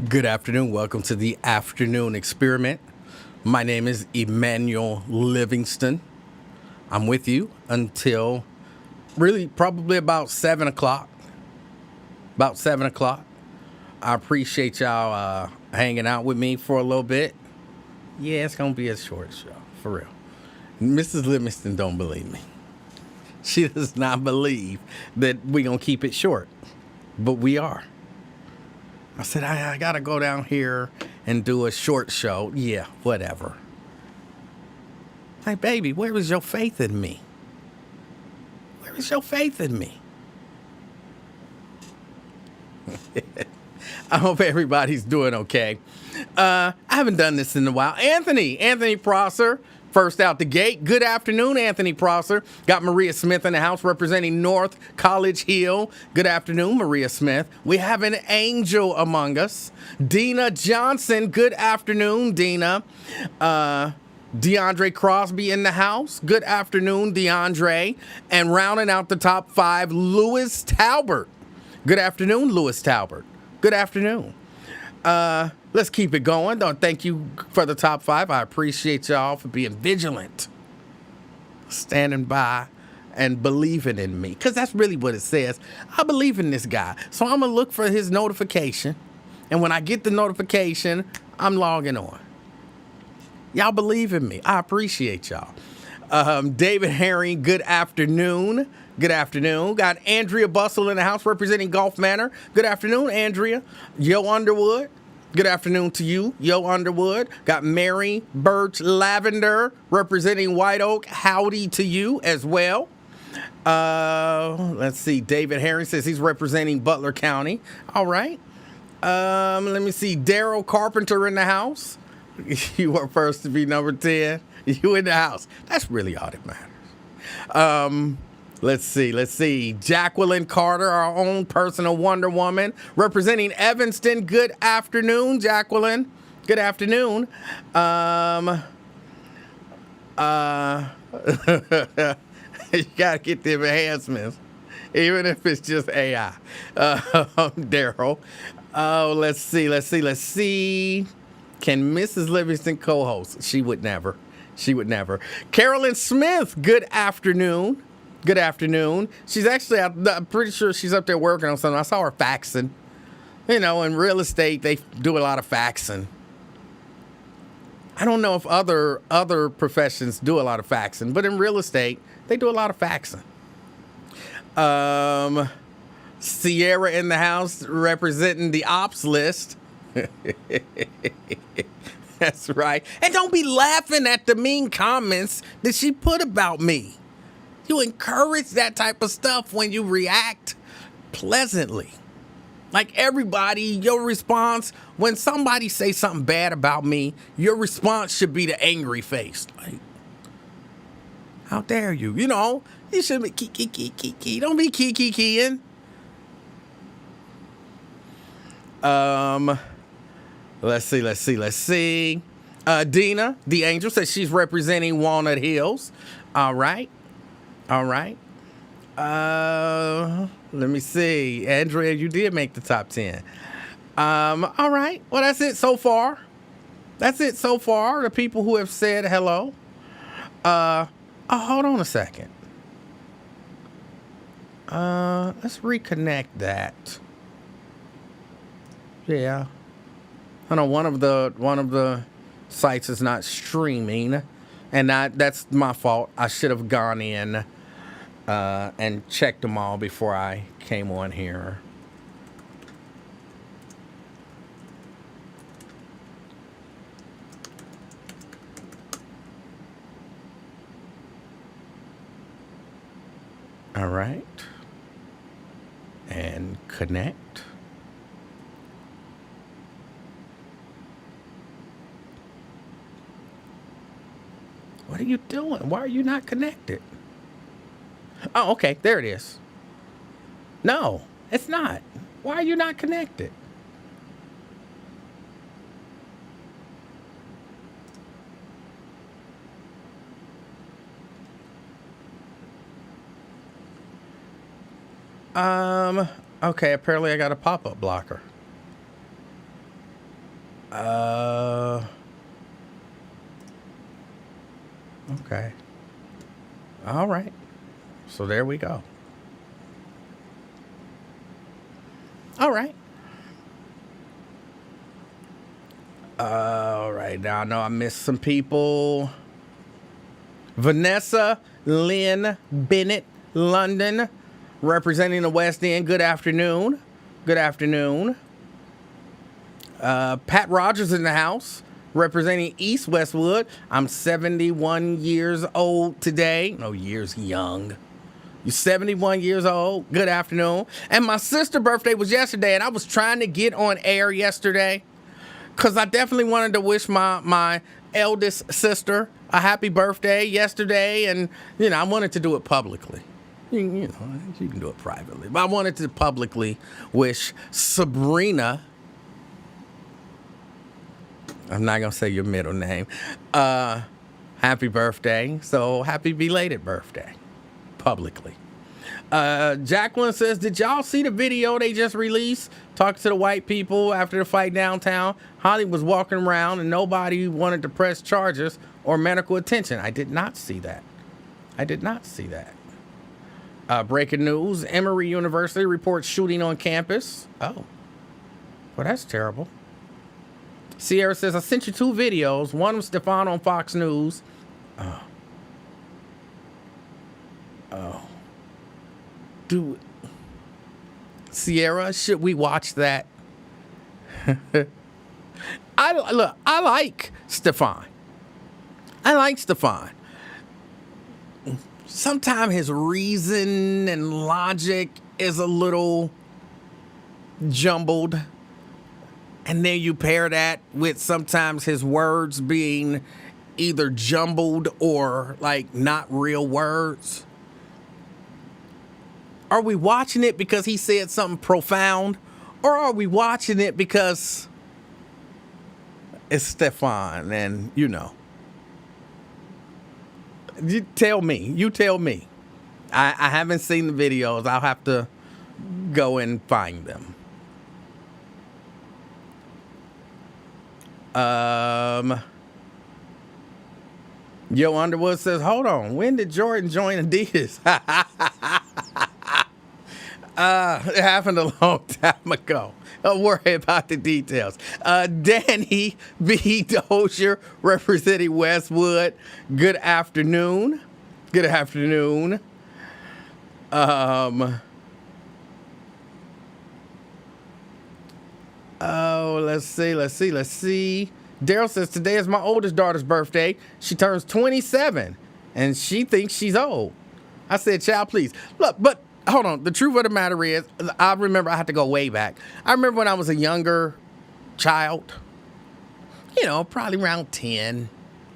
Good afternoon. Welcome to the afternoon experiment. My name is Emanuel Livingston. I'm with you until really probably about 7 o'clock. About 7 o'clock. I appreciate y'all hanging out with me for a little bit. Yeah, it's going to be a short show, for real. Mrs. Livingston don't believe me. She does not believe that we're going to keep it short, but we are. I said, I got to go down here and do a short show. Yeah, whatever. Like, baby, where is your faith in me? Where is your faith in me? I hope everybody's doing okay. I haven't done this in a while. Anthony Prosser, first out the gate. Good afternoon, Anthony Prosser. Got Maria Smith in the house representing North College Hill. Good afternoon, Maria Smith. We have an angel among us. Dina Johnson, good afternoon, Dina. DeAndre Crosby in the house. Good afternoon, DeAndre. And rounding out the top five, Lewis Talbert. Good afternoon, Lewis Talbert. Good afternoon. Let's keep it going. Thank you for the top five. I appreciate y'all for being vigilant, standing by, and believing in me. Because that's really what it says. I believe in this guy. So I'm going to look for his notification. And when I get the notification, I'm logging on. Y'all believe in me. I appreciate y'all. David Herring, good afternoon. Good afternoon. Got Andrea Bustle in the house representing Gulf Manor. Good afternoon, Andrea. Yo Underwood. Good afternoon to you, Yo Underwood. Got Mary Birch Lavender representing White Oak. Howdy to you as well. Let's see. David Herring says he's representing Butler County. All right. Let me see. Daryl Carpenter in the house. You were first to be number 10. You in the house. That's really all that matters. Let's see. Jacqueline Carter, our own personal Wonder Woman, representing Evanston. Good afternoon, Jacqueline. Good afternoon. You gotta get the enhancements, even if it's just AI. Daryl. Oh, let's see. Can Mrs. Livingston co-host? She would never. Carolyn Smith, good afternoon. Good afternoon. She's actually, I'm pretty sure she's up there working on something. I saw her faxing. You know, in real estate, they do a lot of faxing. I don't know if other professions do a lot of faxing, but in real estate, they do a lot of faxing. Sierra in the house representing the ops list. That's right. And don't be laughing at the mean comments that she put about me. You encourage that type of stuff when you react pleasantly. Like everybody, your response, when somebody say something bad about me, your response should be the angry face. Like, how dare you? You know, you should be kiki. Don't be kiki-keying. Let's see. Dina, the angel, says she's representing Walnut Hills. All right. Let me see. Andrea, you did make the top 10. All right. Well, that's it so far. The people who have said hello. Hold on a second. Let's reconnect that. Yeah. I know one of the sites is not streaming, and that's my fault. I should have gone in and checked them all before I came on here. All right. And connect. What are you doing? Why are you not connected? Oh, okay. There it is. No, it's not. Why are you not connected? Okay, apparently I got a pop-up blocker. Okay. All right. So there we go. All right. All right. Now I know I missed some people. Vanessa Lynn Bennett, London, representing the West End. Good afternoon. Good afternoon. Pat Rogers in the house, representing East Westwood. I'm 71 years old today. No, years young. You're 71 years old. Good afternoon. And my sister's birthday was yesterday, and I was trying to get on air yesterday because I definitely wanted to wish my eldest sister a happy birthday yesterday, and, you know, I wanted to do it publicly. You know, you can do it privately, but I wanted to publicly wish Sabrina, I'm not going to say your middle name, happy birthday. So happy belated birthday, publicly. Jacqueline says, did y'all see the video they just released? Talking to the white people after the fight downtown. Holly was walking around and nobody wanted to press charges or medical attention. I did not see that. I did not see that. Breaking news, Emory University reports shooting on campus. Oh, well, that's terrible. Sierra says, I sent you 2 videos. One was Stefan on Fox News. Oh. Dude. Sierra, should we watch that? I like Stefan. I like Stefan. Sometimes his reason and logic is a little jumbled. And then you pair that with sometimes his words being either jumbled or like not real words. Are we watching it because he said something profound? Or are we watching it because it's Stefan and, you know? You tell me. You tell me. I haven't seen the videos. I'll have to go and find them. Yo Underwood says, hold on. When did Jordan join Adidas? It happened a long time ago. Don't worry about the details. Danny B. Dozier, representing Westwood. Good afternoon. Good afternoon. Oh, let's see. Daryl says, today is my oldest daughter's birthday. She turns 27, and she thinks she's old. I said, child, please. Look, but hold on. The truth of the matter is, I remember I had to go way back. I remember when I was a younger child, you know, probably around 10,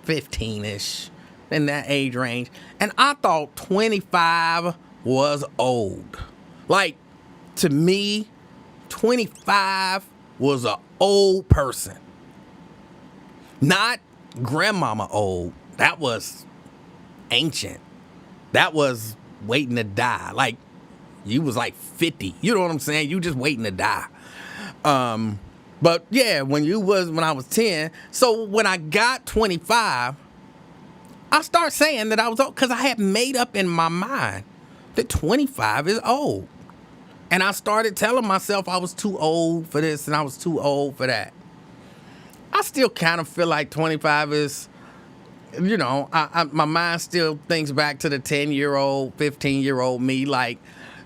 15-ish, in that age range. And I thought 25 was old. Like, to me, 25 was an old person. Not grandmama old. That was ancient. That was waiting to die. Like, you was like 50. You know what I'm saying? You just waiting to die. But yeah, when I was 10. So when I got 25, I started saying that I was old because I had made up in my mind that 25 is old. And I started telling myself I was too old for this and I was too old for that. I still kind of feel like 25 is, you know, my mind still thinks back to the 10-year-old, 15-year-old me. Like,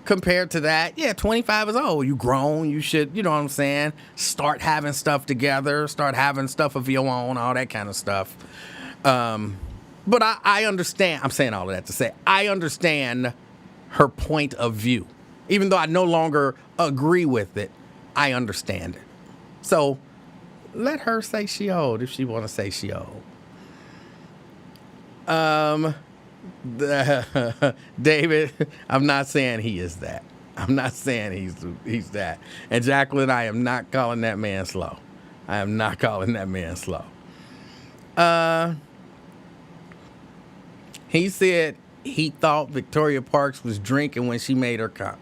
compared to that, yeah, 25 is old. You grown. You should, you know what I'm saying, start having stuff together, start having stuff of your own, all that kind of stuff. But I understand. I'm saying all of that to say I understand her point of view. Even though I no longer agree with it, I understand it. So let her say she old if she want to say she old. David, I'm not saying he is that. I'm not saying he's that. And Jacqueline, I am not calling that man slow. I am not calling that man slow. He said he thought Victoria Parks was drinking when she made her comment.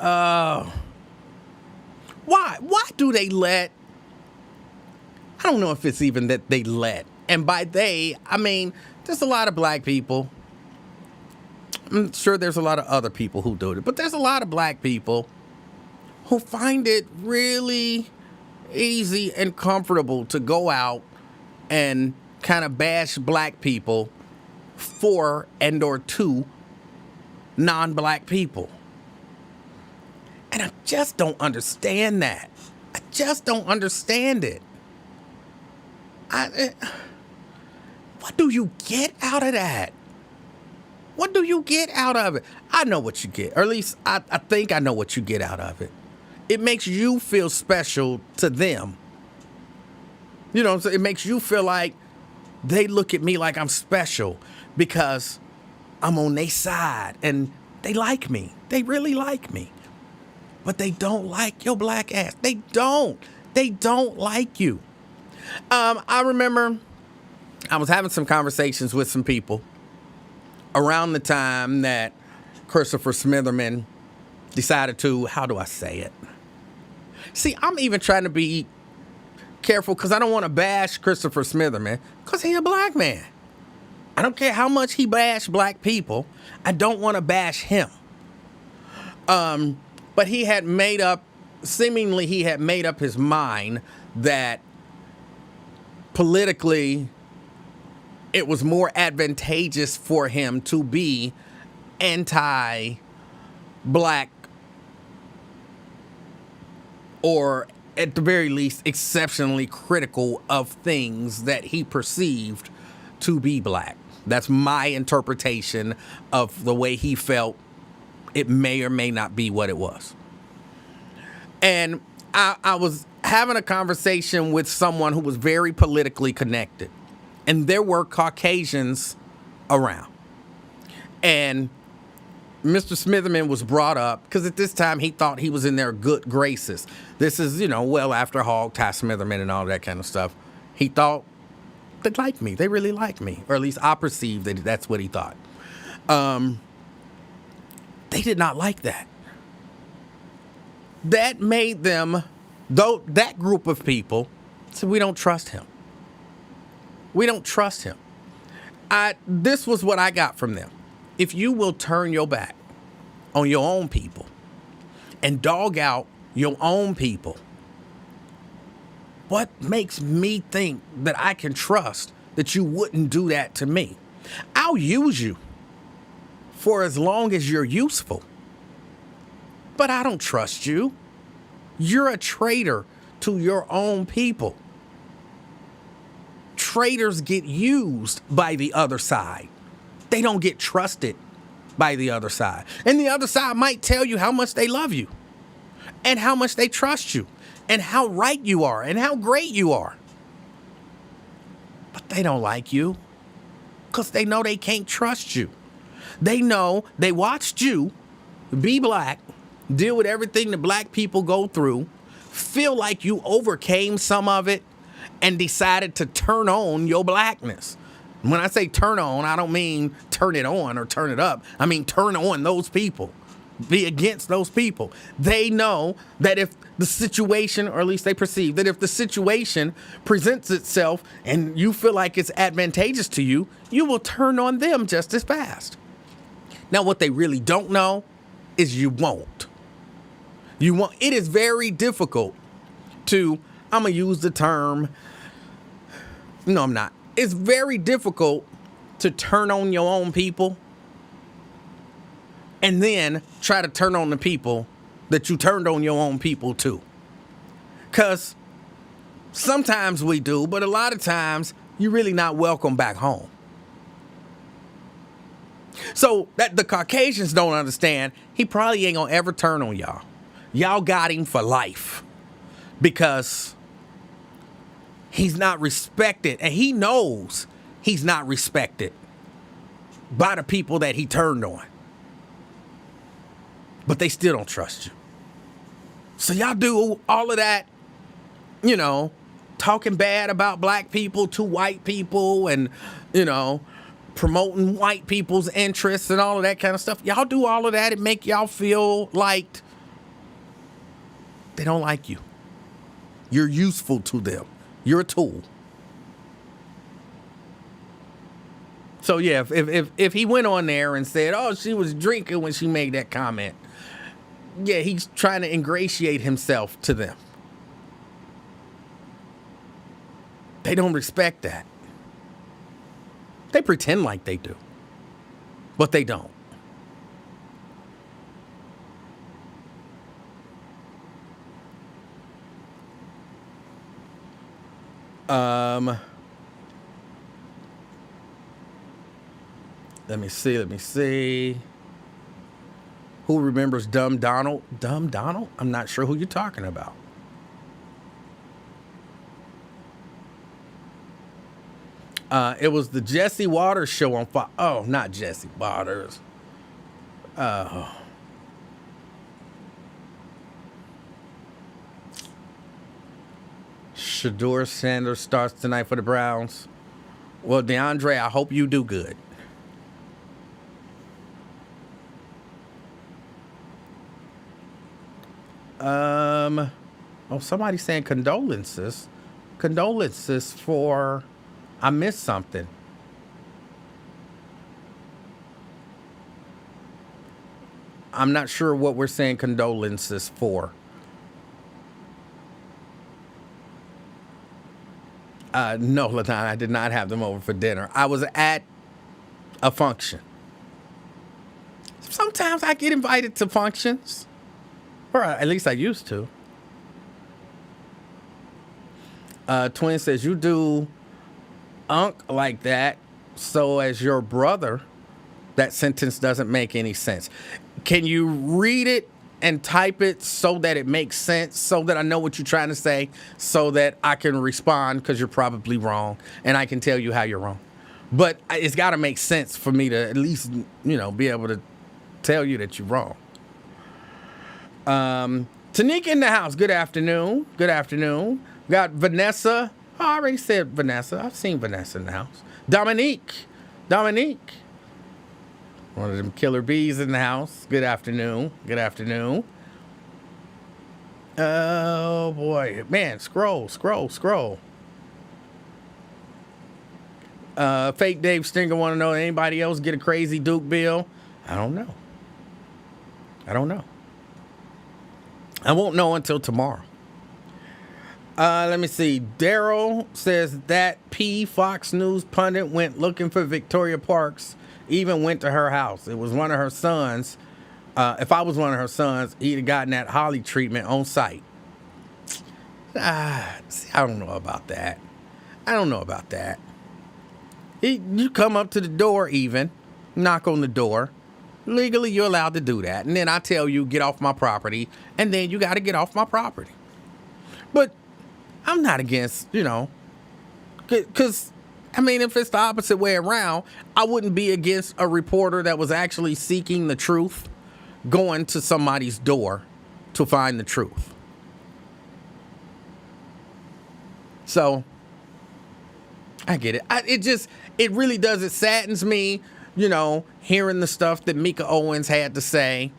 Oh. Why? Why do they let, I don't know if it's even that they let, and by they, I mean, there's a lot of black people. I'm sure there's a lot of other people who do it, but there's a lot of black people who find it really easy and comfortable to go out and kind of bash black people for and or to non-black people. And I just don't understand that. I just don't understand it. What do you get out of that? What do you get out of it? I know what you get, or at least I think I know what you get out of it. It makes you feel special to them. You know what I'm saying? It makes you feel like they look at me like I'm special because I'm on their side and they like me. They really like me. But they don't like your black ass. They don't. They don't like you. I remember I was having some conversations with some people around the time that Christopher Smitherman decided to, how do I say it? See, I'm even trying to be careful because I don't want to bash Christopher Smitherman because he's a black man. I don't care how much he bashed black people. I don't want to bash him. But he had made up his mind that politically it was more advantageous for him to be anti-black or at the very least exceptionally critical of things that he perceived to be black. That's my interpretation of the way he felt it may or may not be what it was. And I was having a conversation with someone who was very politically connected. And there were Caucasians around. And Mr. Smitherman was brought up because at this time he thought he was in their good graces. This is, well after Hogg, Ty Smitherman and all that kind of stuff. He thought they liked me. They really liked me. Or at least I perceived that that's what he thought. They did not like that. That made them, that group of people said, we don't trust him. We don't trust him. This was what I got from them. If you will turn your back on your own people and dog out your own people, what makes me think that I can trust that you wouldn't do that to me? I'll use you for as long as you're useful. But I don't trust you. You're a traitor to your own people. Traitors get used by the other side. They don't get trusted by the other side. And the other side might tell you how much they love you and how much they trust you and how right you are and how great you are. But they don't like you because they know they can't trust you. They know they watched you be black, deal with everything that black people go through, feel like you overcame some of it, and decided to turn on your blackness. When I say turn on, I don't mean turn it on or turn it up. I mean turn on those people. Be against those people. They know that if the situation, or at least they perceive that if the situation presents itself and you feel like it's advantageous to you, you will turn on them just as fast. Now, what they really don't know is you won't. You won't. It is very difficult to, I'm going to use the term, no, I'm not. It's very difficult to turn on your own people and then try to turn on the people that you turned on your own people to. Because sometimes we do, but a lot of times you're really not welcome back home. So that the Caucasians don't understand, he probably ain't gonna ever turn on y'all. Y'all got him for life because he's not respected, and he knows he's not respected by the people that he turned on. But they still don't trust you. So y'all do all of that, talking bad about black people to white people and, promoting white people's interests and all of that kind of stuff. Y'all do all of that and make y'all feel liked They don't like you. You're useful to them. You're a tool. So yeah, if he went on there and said, "Oh, she was drinking when she made that comment," yeah, he's trying to ingratiate himself to them. They don't respect that. They pretend like they do, but they don't. Let me see. Who remembers Dumb Donald? Dumb Donald? I'm not sure who you're talking about. It was the Jesse Waters show on Fox. Oh, not Jesse Waters. Shador Sanders starts tonight for the Browns. Well, DeAndre, I hope you do good. Oh, somebody's saying condolences. Condolences for, I missed something. I'm not sure what we're saying condolences for. No, LaDonna, I did not have them over for dinner. I was at a function. Sometimes I get invited to functions. Or at least I used to. Twin says, you do unk like that, so as your brother, that sentence doesn't make any sense. Can you read it and type it so that it makes sense, so that I know what you're trying to say, so that I can respond, because you're probably wrong, and I can tell you how you're wrong. But it's got to make sense for me to at least, be able to tell you that you're wrong. Tanika in the house. Good afternoon. Good afternoon. Got Vanessa. Oh, I already said Vanessa. I've seen Vanessa in the house. Dominique. One of them killer bees in the house. Good afternoon. Good afternoon. Oh, boy. Man, scroll. Fake Dave Stinger want to know, anybody else get a crazy Duke bill? I don't know. I won't know until tomorrow. Let me see. Daryl says that Fox News pundit went looking for Victoria Parks, even went to her house. It was one of her sons. If I was one of her sons, he'd have gotten that Holly treatment on site. See, I don't know about that. You come up to the door even, knock on the door. Legally, you're allowed to do that. And then I tell you, get off my property. And then you got to get off my property. But I'm not against, because, if it's the opposite way around, I wouldn't be against a reporter that was actually seeking the truth, going to somebody's door to find the truth. So, I get it. It really does. It saddens me, hearing the stuff that Mika Owens had to say,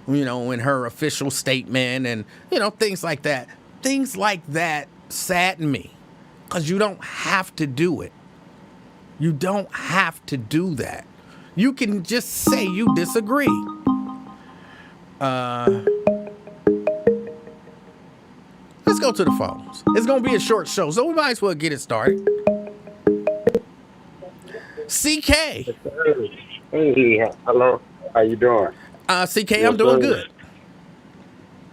in her official statement and, things like that. Things like that sadden me, because you don't have to do it. You don't have to do that. You can just say you disagree. Let's go to the phones. It's going to be a short show, so we might as well get it started. CK. Hey, hello. How you doing? CK, I'm doing good.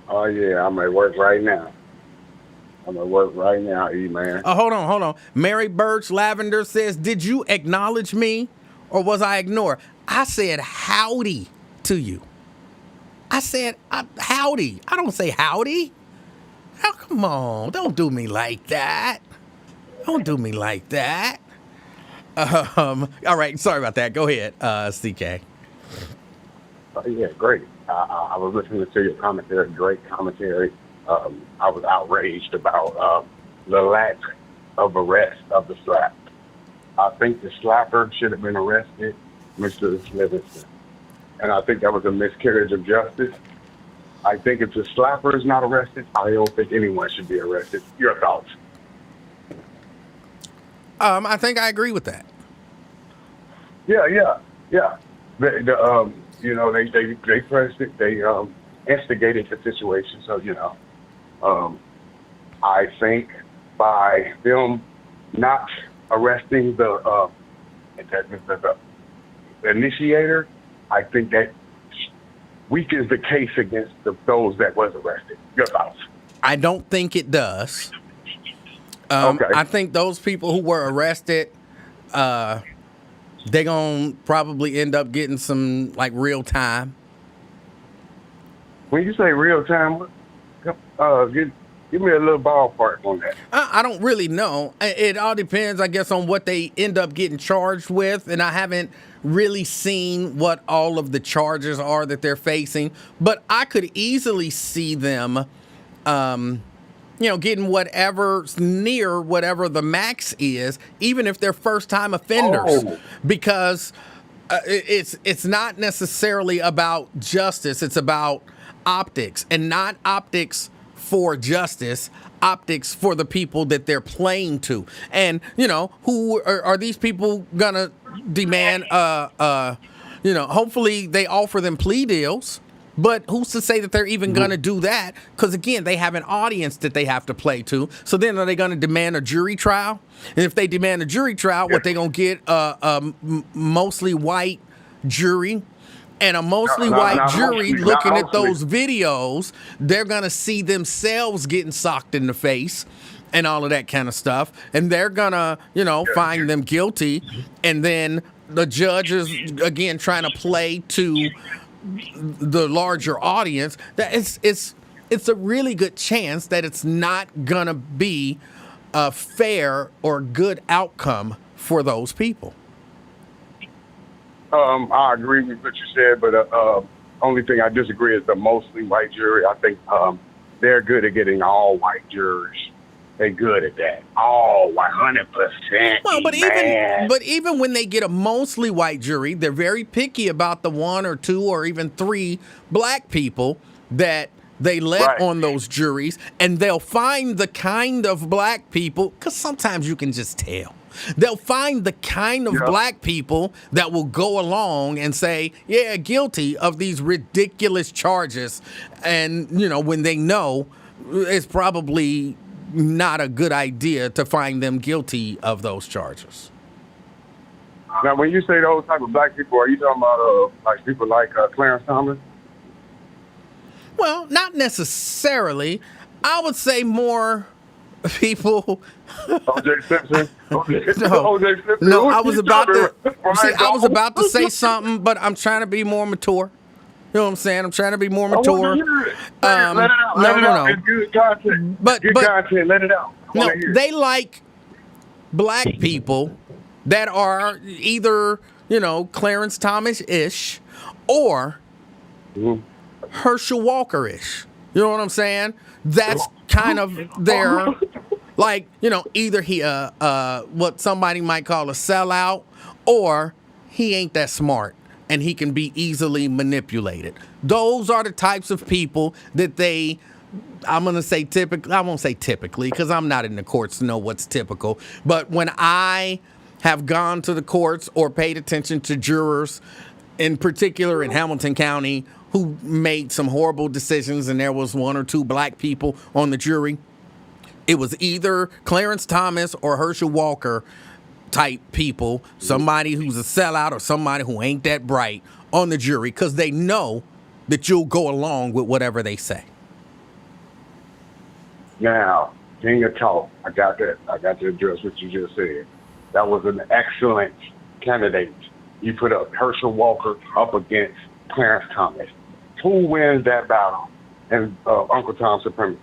Oh, yeah, I'm at work right now. E-man. Hold on. Mary Birch Lavender says, did you acknowledge me or was I ignored? I said howdy to you. I said howdy. I don't say howdy. Oh, come on. Don't do me like that. All right. Sorry about that. Go ahead, CK. Yeah, great. I was listening to your commentary, great commentary. I was outraged about the lack of arrest of the slap. I think the slapper should have been arrested, Mr. Livingston. And I think that was a miscarriage of justice. I think if the slapper is not arrested, I don't think anyone should be arrested. Your thoughts? I think I agree with that. Yeah, yeah, yeah. They pressed it. They instigated the situation. So I think by them not arresting the initiator, I think that weakens the case against those that was arrested. Your thoughts? I don't think it does. Okay. I think those people who were arrested, they're going to probably end up getting some, like, real time. When you say real time, give me a little ballpark on that. I don't really know. It all depends, I guess, on what they end up getting charged with. And I haven't really seen what all of the charges are that they're facing. But I could easily see them, getting whatever's near whatever the max is, even if they're first-time offenders. Oh. Because it's not necessarily about justice. It's about optics, and not optics for justice, optics for the people that they're playing to. And, who are these people gonna demand, hopefully they offer them plea deals, but who's to say that they're even gonna do that? Because again, they have an audience that they have to play to. So then are they gonna demand a jury trial? And if they demand a jury trial, what they gonna get, mostly white jury? And a mostly white jury looking at those videos, they're going to see themselves getting socked in the face and all of that kind of stuff. And they're going to, find them guilty. And then the judge is, again, trying to play to the larger audience. That it's a really good chance that it's not going to be a fair or good outcome for those people. I agree with what you said, but only thing I disagree is the mostly white jury. I think they're good at getting all white jurors. They're good at that. All 100%. Well, but even when they get a mostly white jury, they're very picky about the one or two or even three black people that they let on those juries, and they'll find the kind of black people, because sometimes you can just tell. They'll find the kind of black people that will go along and say, yeah, guilty of these ridiculous charges. And, when they know it's probably not a good idea to find them guilty of those charges. Now, when you say those type of black people, are you talking about like people like Clarence Thomas? Well, not necessarily. I would say more people. O.J. Simpson. No, I was about to say something, but I'm trying to be more mature. You know what I'm saying? I'm trying to be more mature. Let it out. No. It's good content. Good content. Let it out. No, they like black people that are either, Clarence Thomas-ish or Herschel Walker-ish. You know what I'm saying? That's kind of their, like, either he what somebody might call a sellout, or he ain't that smart and he can be easily manipulated. Those are the types of people that I'm going to say typically, I won't say typically because I'm not in the courts to know what's typical, but when I have gone to the courts or paid attention to jurors, in particular in Hamilton County, who made some horrible decisions, and there was one or two black people on the jury, it was either Clarence Thomas or Herschel Walker type people, somebody who's a sellout or somebody who ain't that bright on the jury, because they know that you'll go along with whatever they say. Now, King of Talk, I got that. I got to address what you just said. That was an excellent candidate. You put up Herschel Walker up against Clarence Thomas. Who wins that battle and Uncle Tom's supremacy?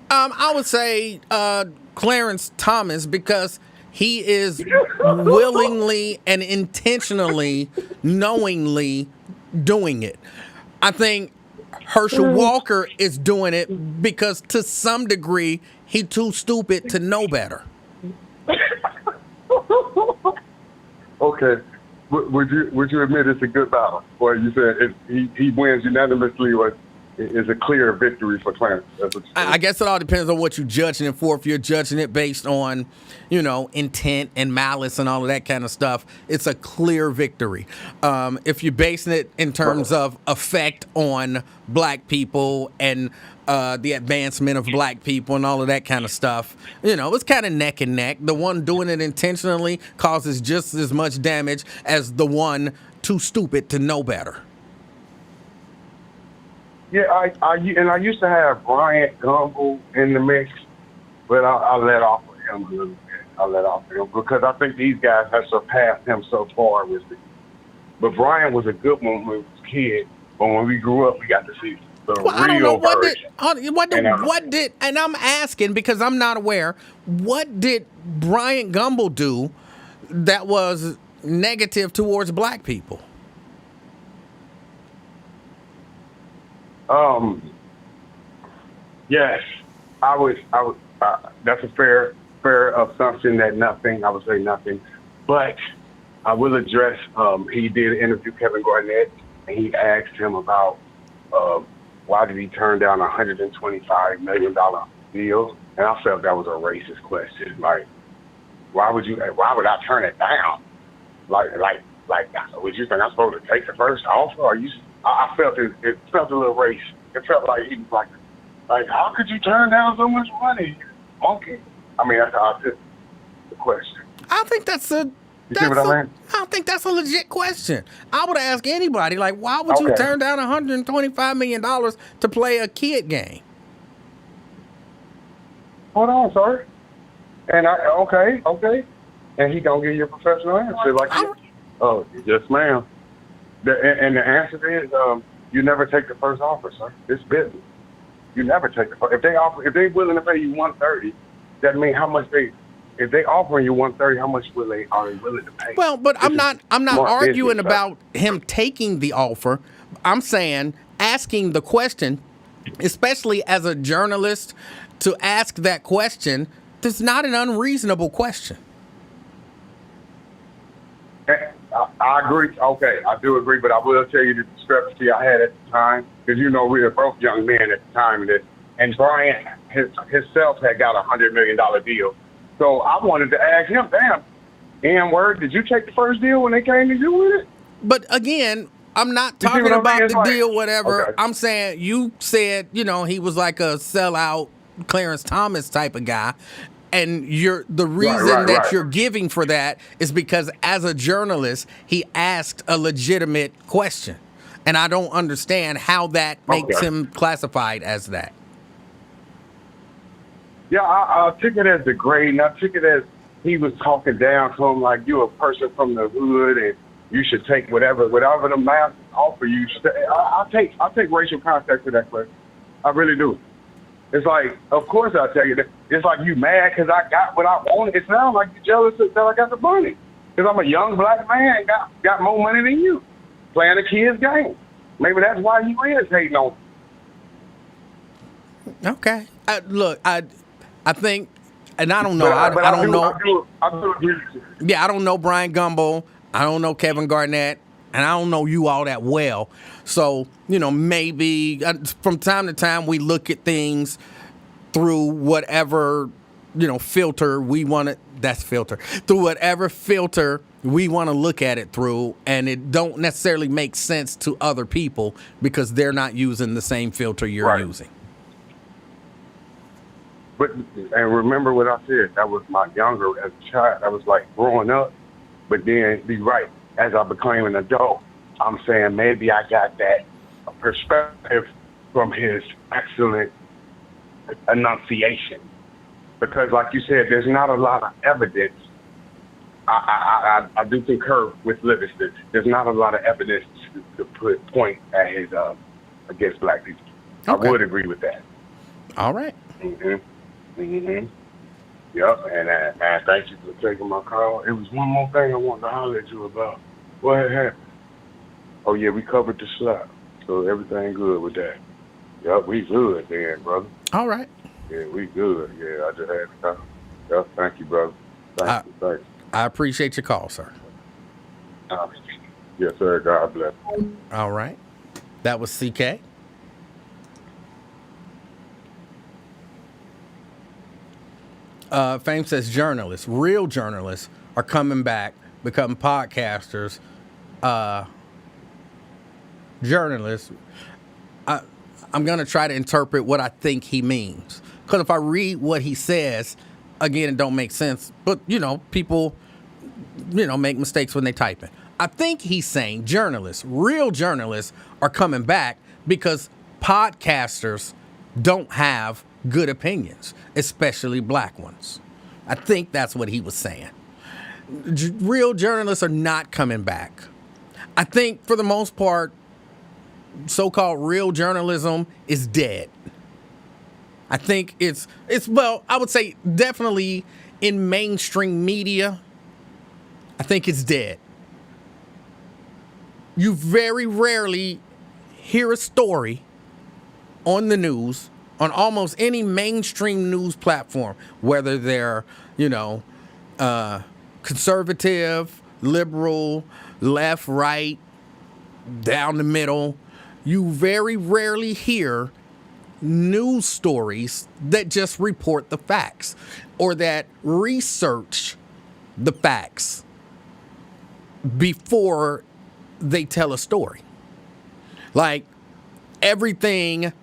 I would say Clarence Thomas, because he is willingly and intentionally, knowingly doing it. I think Herschel Walker is doing it because to some degree he too stupid to know better. Okay. would you admit it's a good battle? Or you said he wins unanimously, or is a clear victory for Clarence? That's what you I said. guess it all depends on what you're judging it for. If you're judging it based on, intent and malice and all of that kind of stuff, it's a clear victory. If you're basing it in terms of effect on black people and the advancement of black people and all of that kind of stuff, it's kind of neck and neck. The one doing it intentionally causes just as much damage as the one too stupid to know better. Yeah, I used to have Bryant Gumbel in the mix, but I let off of him a little bit. I let off of him because I think these guys have surpassed him so far with it. But Bryant was a good one when we was kids, but when we grew up, we got to see the Well, I don't know real version. what did, and I'm asking because I'm not aware. What did Bryant Gumbel do that was negative towards black people? Yes, I would. That's a fair assumption that nothing. I would say nothing, but I will address. He did interview Kevin Garnett, and he asked him about why did he turn down a $125 million deal, and I felt that was a racist question. Like, why would I turn it down? Like, would you think I'm supposed to take the first offer? Or I felt it felt a little racist. It felt like he was like, how could you turn down so much money, you monkey? I mean, that's how I took the question. I think that's a. You see what I mean? I don't think that's a legit question. I would ask anybody, like, why would you turn down $125 million to play a kid game? Hold on, sir. And okay. And he gonna give you a professional answer like that. Oh, yes, ma'am. And the answer is, you never take the first offer, sir. It's business. You never take the first. If they willing to pay you $130, that means how much if they offering you $130, how much are they willing to pay? Well, but I'm not arguing business, about him taking the offer. I'm saying asking the question, especially as a journalist, to ask that question, that's not an unreasonable question. I agree. Okay, I do agree, but I will tell you the discrepancy I had at the time, because we were both young men at the time, and Bryant himself had got $100 million deal. So I wanted to ask him, damn, N-word, did you take the first deal when they came to you with it? But again, I'm not talking about the deal, whatever. Okay. I'm saying you said, he was like a sellout Clarence Thomas type of guy. And the reason that you're giving for that is because as a journalist, he asked a legitimate question. And I don't understand how that makes him classified as that. Yeah, I took it as degrading. I took it as he was talking down to him like you're a person from the hood and you should take whatever the math offer you. I take racial context to that question. I really do. It's like, of course I'll tell you that. It's like you mad because I got what I wanted. It sounds like you're jealous that I got the money. Because I'm a young black man, got more money than you, playing a kid's game. Maybe that's why you is hating on me. Okay. Look, I think, and I don't know. I don't know. I do agree with you. Yeah, I don't know Brian Gumbel. I don't know Kevin Garnett. And I don't know you all that well. So, maybe from time to time we look at things through whatever, filter we want to, through whatever filter we want to look at it through. And it don't necessarily make sense to other people because they're not using the same filter you're using. But, and remember what I said, that was my younger as a child. I was like growing up. But then, be right. As I became an adult, I'm saying maybe I got that perspective from his excellent enunciation. Because like you said, there's not a lot of evidence. I do concur with Livingston. There's not a lot of evidence to point at his against black people. Okay. I would agree with that. All right. Yep, and thank you for taking my call. It was one more thing I wanted to holler at you about. What had happened? Oh, yeah, we covered the slap, so everything good with that. Yep, we good then, brother. All right. Yeah, we good. Yeah, I just had to call. Yep, thank you, brother. Thank you. I appreciate your call, sir. Uh, yes, sir. God bless. All right. That was CK. Fame says journalists, real journalists, are coming back, becoming podcasters. Journalists. I'm going to try to interpret what I think he means. Because if I read what he says, again, it don't make sense. But, people, make mistakes when they type it. I think he's saying journalists, real journalists, are coming back because podcasters don't have good opinions, especially black ones. I think that's what he was saying. Real journalists are not coming back. I think for the most part, so-called real journalism is dead. I think it's well, I would say definitely in mainstream media, I think it's dead. You very rarely hear a story on the news, on almost any mainstream news platform, whether they're, conservative, liberal, left, right, down the middle. You very rarely hear news stories that just report the facts or that research the facts before they tell a story. Like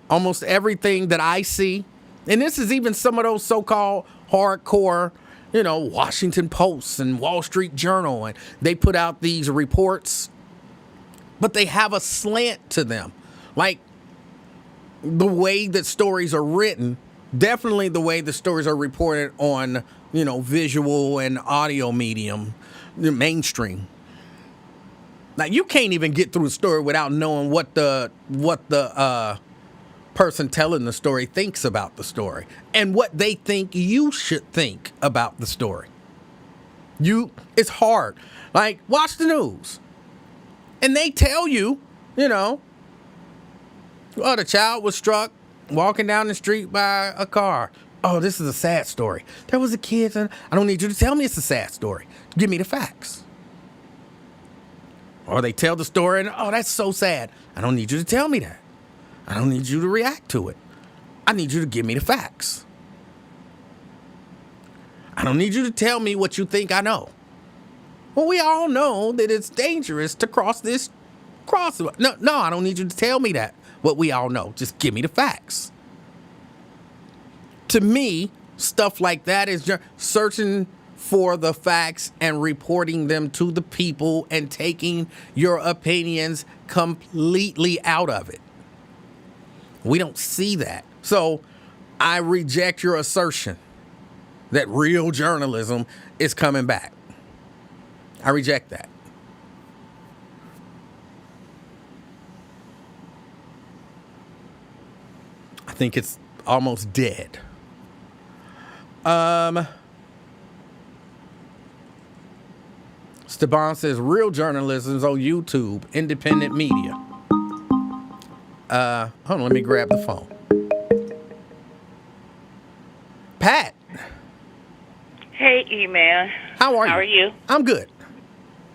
almost everything that I see, and this is even some of those so-called hardcore, Washington Post and Wall Street Journal, and they put out these reports, but they have a slant to them. Like the way that stories are written, definitely the way the stories are reported on, visual and audio medium, the mainstream. Now you can't even get through a story without knowing what the person telling the story thinks about the story and what they think you should think about the story. It's hard. Like, watch the news. And they tell you, the child was struck walking down the street by a car. Oh, this is a sad story. There was a kid, and I don't need you to tell me it's a sad story. Give me the facts. Or they tell the story, and oh, that's so sad. I don't need you to tell me that. I don't need you to react to it. I need you to give me the facts. I don't need you to tell me what you think I know. Well, we all know that it's dangerous to cross this crosswalk. No, I don't need you to tell me that. What we all know. Just give me the facts. To me, stuff like that is just searching for the facts and reporting them to the people and taking your opinions completely out of it. We don't see that. So I reject your assertion that real journalism is coming back. I reject that. I think it's almost dead. Steban says real journalism is on YouTube, independent media. Hold on, let me grab the phone. Pat. Hey, E-Man. How are you? How are you? I'm good.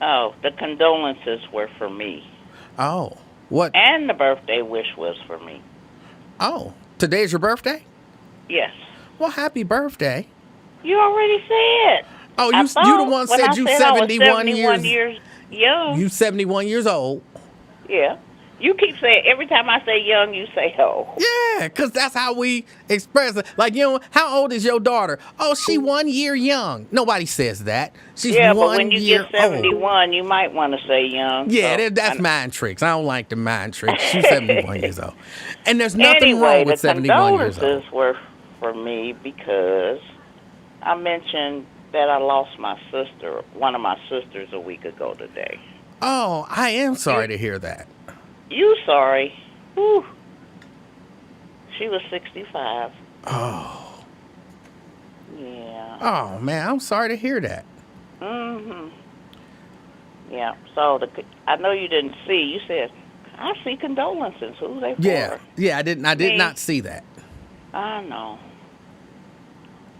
Oh, the condolences were for me. Oh, what? And the birthday wish was for me. Oh, today's your birthday? Yes. Well, happy birthday. You already said. Oh, you the one said you 71 years young. You 71 years old. Yeah. You keep saying, every time I say young, you say old. Yeah, because that's how we express it. Like, how old is your daughter? Oh, she 1 year young. Nobody says that. She's 1 year old. Yeah, but when you get 71, you might want to say young. Yeah, so, that's mind tricks. I don't like the mind tricks. She's 71 years old. And there's nothing wrong with 71 years old. The condolences were for me because I mentioned that I lost my sister, one of my sisters, a week ago today. Oh, I am sorry to hear that. You sorry. Whew. She was 65. Oh. Yeah. Oh, man, I'm sorry to hear that. Mm-hmm. Yeah, so I know you didn't see. You said, I see condolences. Who's they for? Yeah, I did not see that. I know.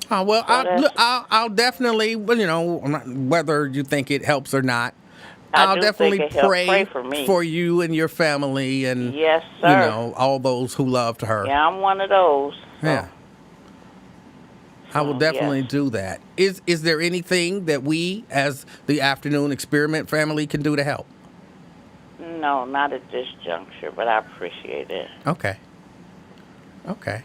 Oh, well, I'll definitely, whether you think it helps or not, I I'll do think definitely it helped. pray Pray for me. for you and your family and, Yes, you sir. know, all those who loved her. Yeah, I'm one of those. So, Yeah. I will yes. definitely do that. Is there anything that we, as the Afternoon Experiment family, can do to help? No, not at this juncture, but I appreciate it. Okay. Okay.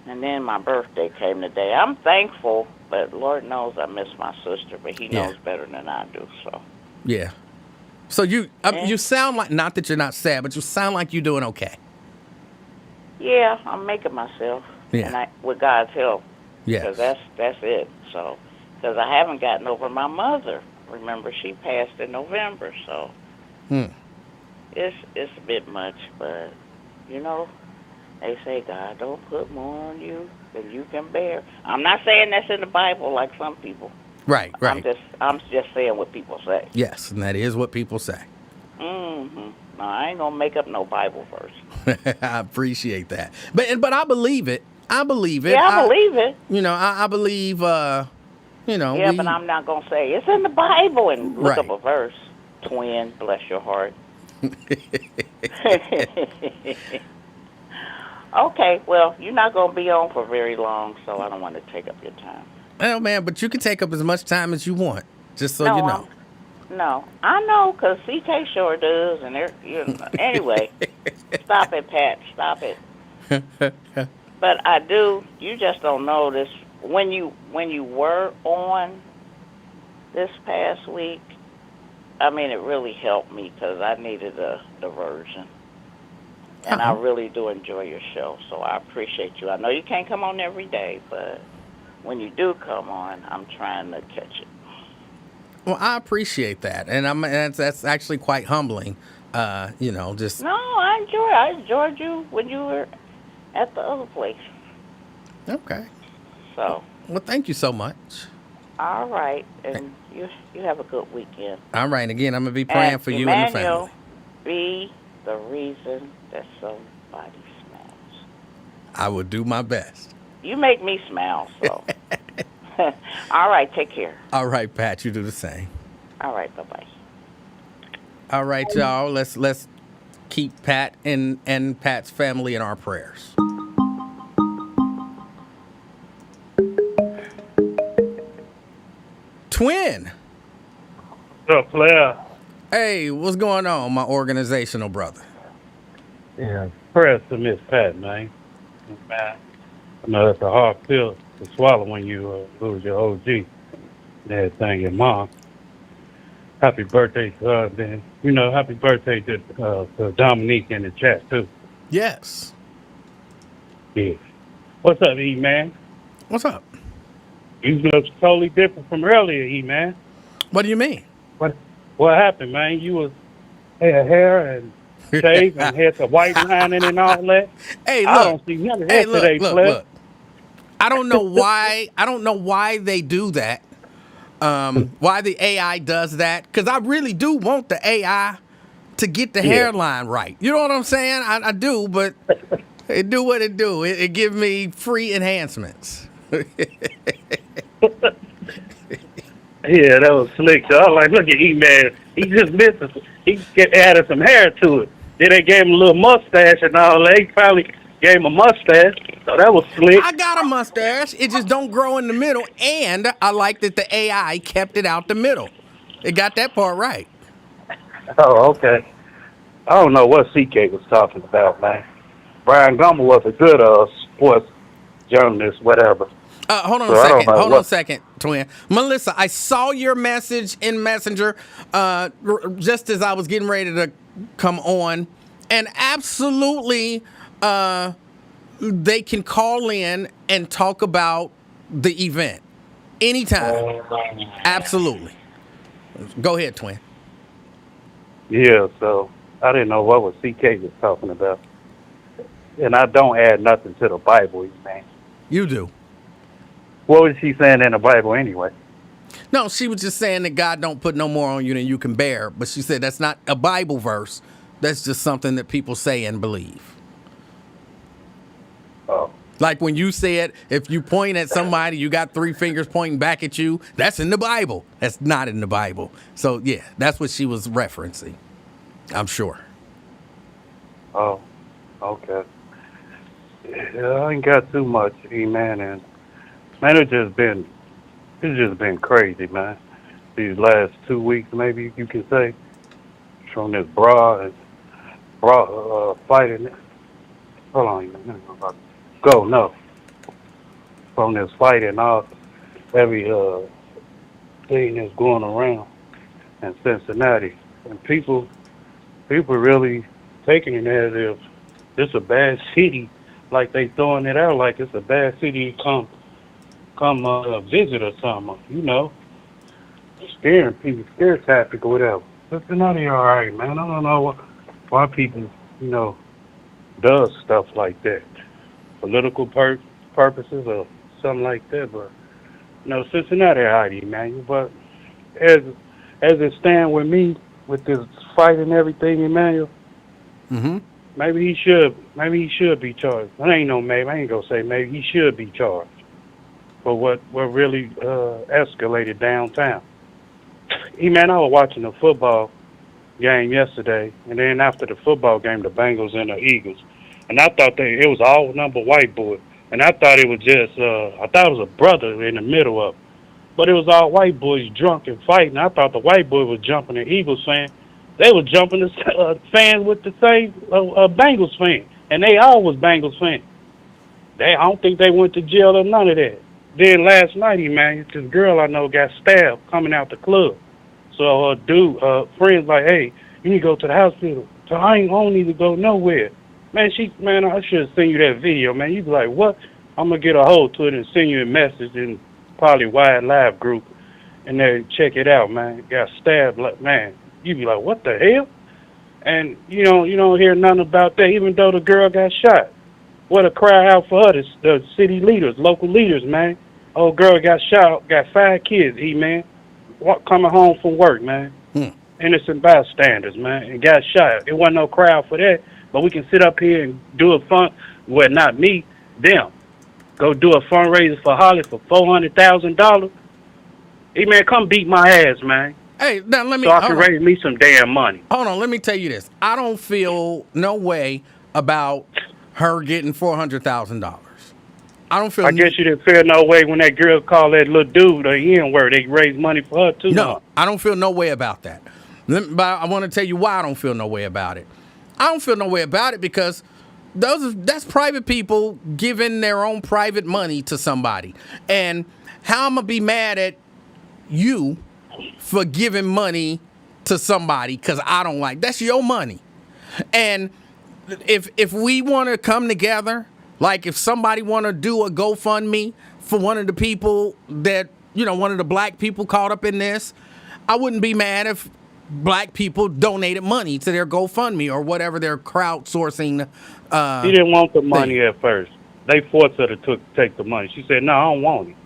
And then my birthday came today. I'm thankful, but Lord knows I miss my sister, but He Yeah. knows better than I do. So, Yeah. So you Eh. you sound like, not that you're not sad, but you sound like you're doing okay. yeah, I'm making myself, Yeah. and with God's help, Yes. because that's it. So, because I haven't gotten over my mother. Remember, she passed in November, so Hmm. it's a bit much, but you know. They say God don't put more on you than you can bear. I'm not saying that's in the Bible like some people. Right. I'm Right. just saying what people say. Yes, and that is what people say. No, I ain't gonna make up no Bible verse. I appreciate that. But I believe it. I believe it. Yeah, I believe it. You know, I believe. You know. Yeah, but I'm not gonna say it's in the Bible and look Right. up a verse. Twin, bless your heart. Okay, well, you're not gonna be on for very long, so I don't want to take up your time. Oh man, but you can take up as much time as you want, just so No, you know. No, I know, because CK sure does, and anyway, stop it, Pat, stop it. But I do, you just don't know this, when you were on this past week, I mean, it really helped me, because I needed a diversion. And I really do enjoy your show, so I appreciate you. I know you can't come on every day, but when you do come on, I'm trying to catch it. Well, I appreciate that, and that's actually quite humbling. You know, just No, I enjoyed you when you were at the other place. okay. So, Well, thank you so much. all right, and you have a good weekend. All right, again, I'm gonna be praying And for you and your Emanuel, family. be the reason that somebody smiles. I will do my best. You make me smile, so. All right, take care. All right, Pat, you do the same. All right, bye-bye. All right, y'all. Let's keep Pat and Pat's family in our prayers. Twin. What's up, player? Hey, what's going on, my organizational brother? Yeah, prayers to Miss Pat, man. Man, I know that's a hard pill to swallow when you lose your OG and everything, your mom. Happy birthday to her, then. You know, happy birthday to Dominique in the chat, too. Yes. Yeah. What's up, E-Man? What's up? You look totally different from earlier, E-Man. What do you mean? What happened, man? You had hair and shaved and had the white lining and all that. Hey, look. I don't see none of that today, player. Look. I don't know why. I don't know why they do that. Why the AI does that? Because I really do want the AI to get the hairline right. You know what I'm saying? I do, but it do what it do. It give me free enhancements. Yeah, that was slick. So I was like, look at E-Man. He just missed. He added some hair to it. Then they gave him a little mustache and all that. He probably gave him a mustache. So that was slick. I got a mustache. It just don't grow in the middle. And I like that the AI kept it out the middle. It got that part right. Oh, okay. I don't know what CK was talking about, man. Brian Gumble was a good sports journalist, whatever. Hold on So a I don't second. know Hold what- on a second, twin. Melissa, I saw your message in Messenger just as I was getting ready to come on. And absolutely, they can call in and talk about the event anytime. Absolutely. Go ahead, twin. Yeah, so I didn't know what was CK was talking about. And I don't add nothing to the Bible, man. You do. What was she saying in the Bible anyway? No, she was just saying that God don't put no more on you than you can bear. But she said that's not a Bible verse. That's just something that people say and believe. Oh. Like when you said, if you point at somebody, you got 3 fingers pointing back at you. That's in the Bible. That's not in the Bible. So yeah, that's what she was referencing. I'm sure. Oh, okay. Yeah, I ain't got too much, man, and man, it's just been crazy, man. These last 2 weeks, maybe you can say, from this fighting. Hold on, man. Go no. From this fight and all every thing that's going around in Cincinnati, and people really taking it as if it's a bad city, like they throwing it out like it's a bad city to come visit or something, you know, scaring people, scare tactic or whatever. Cincinnati all right, man. I don't know why people, you know, does stuff like that, political purposes or something like that. But you know, Cincinnati all right, man. But as it stand with me with this fight and everything, Emmanuel, Mm-hmm. maybe he should be charged. I ain't gonna say maybe he should be charged for what really escalated downtown. Man, I was watching a football game yesterday, and then after the football game, the Bengals and the Eagles, and I thought it was all number white boy, and I thought it was just I thought it was a brother in the middle of it, but it was all white boys drunk and fighting. I thought the white boy was jumping the Eagles fan. They were jumping the fans with the same Bengals fan, and they all was Bengals fans. I don't think they went to jail or none of that. Then last night, man, this girl I know got stabbed coming out the club. So friends like, hey, you need to go to the hospital. So I don't need to go nowhere. Man, I should have sent you that video, man. You be like, what? I'm gonna get a hold to it and send you a message in probably Wide Live group, and then check it out, man. Got stabbed, like, man. You be like, what the hell? And you don't hear nothing about that, even though the girl got shot. What a cry out for her, the city leaders, local leaders, man. Old girl got shot, got 5 kids, man. Coming home from work, man. Innocent bystanders, man, and got shot. It wasn't no crowd for that, but we can sit up here and do well, not me, them. Go do a fundraiser for Holly for $400,000. Man, come beat my ass, man. Hey, now let me. So I can raise me some damn money. Hold on, let me tell you this. I don't feel no way about her getting $400,000. I don't feel. I guess you didn't feel no way when that girl called that little dude the N-word. They raised money for her too. No, I don't feel no way about that. But I want to tell you why I don't feel no way about it. I don't feel no way about it because that's private people giving their own private money to somebody. And how I'm gonna be mad at you for giving money to somebody because I don't like that's your money. And if we want to come together, like if somebody want to do a GoFundMe for one of the people that, one of the black people caught up in this, I wouldn't be mad if black people donated money to their GoFundMe or whatever they're crowdsourcing. She didn't want the money at first. They forced her to take the money. She said, no, I don't want it.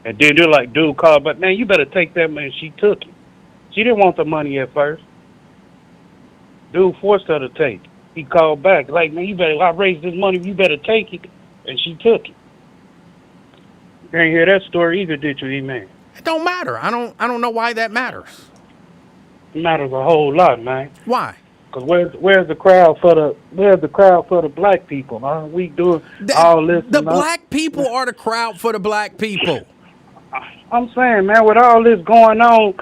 And then they're like, dude called, but man, you better take that money. She took it. She didn't want the money at first. Dude forced her to take it. He called back, like, man, I raised this money, you better take it. And she took it. You didn't hear that story either, did you, E-Man? It don't matter. I don't know why that matters. It matters a whole lot, man. Why? Because where's the crowd for the black people? Huh? We doing all this. The black people are the crowd for the black people. I'm saying, man, with all this going on,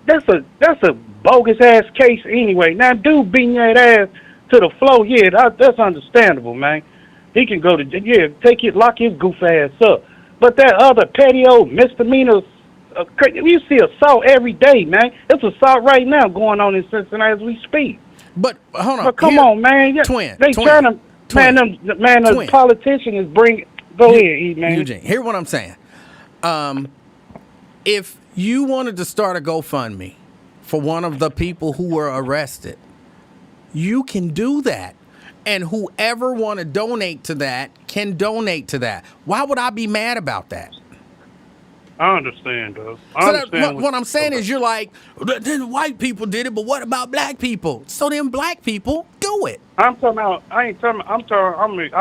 that's a bogus ass case anyway. Now, dude beating that ass to the floor, yeah, that's understandable, man. He can go to lock his goof ass up. But that other petty old misdemeanor, you see assault every day, man. It's assault right now going on in Cincinnati as we speak. But hold on, but come on, man. The politician is bringing. Go ahead, E, man. Eugene, hear what I'm saying. If you wanted to start a GoFundMe for one of the people who were arrested, you can do that. And whoever want to donate to that can donate to that. Why would I be mad about that? I understand, though. What I'm saying is you're like, then white people did it, but what about black people? So then black people do it. I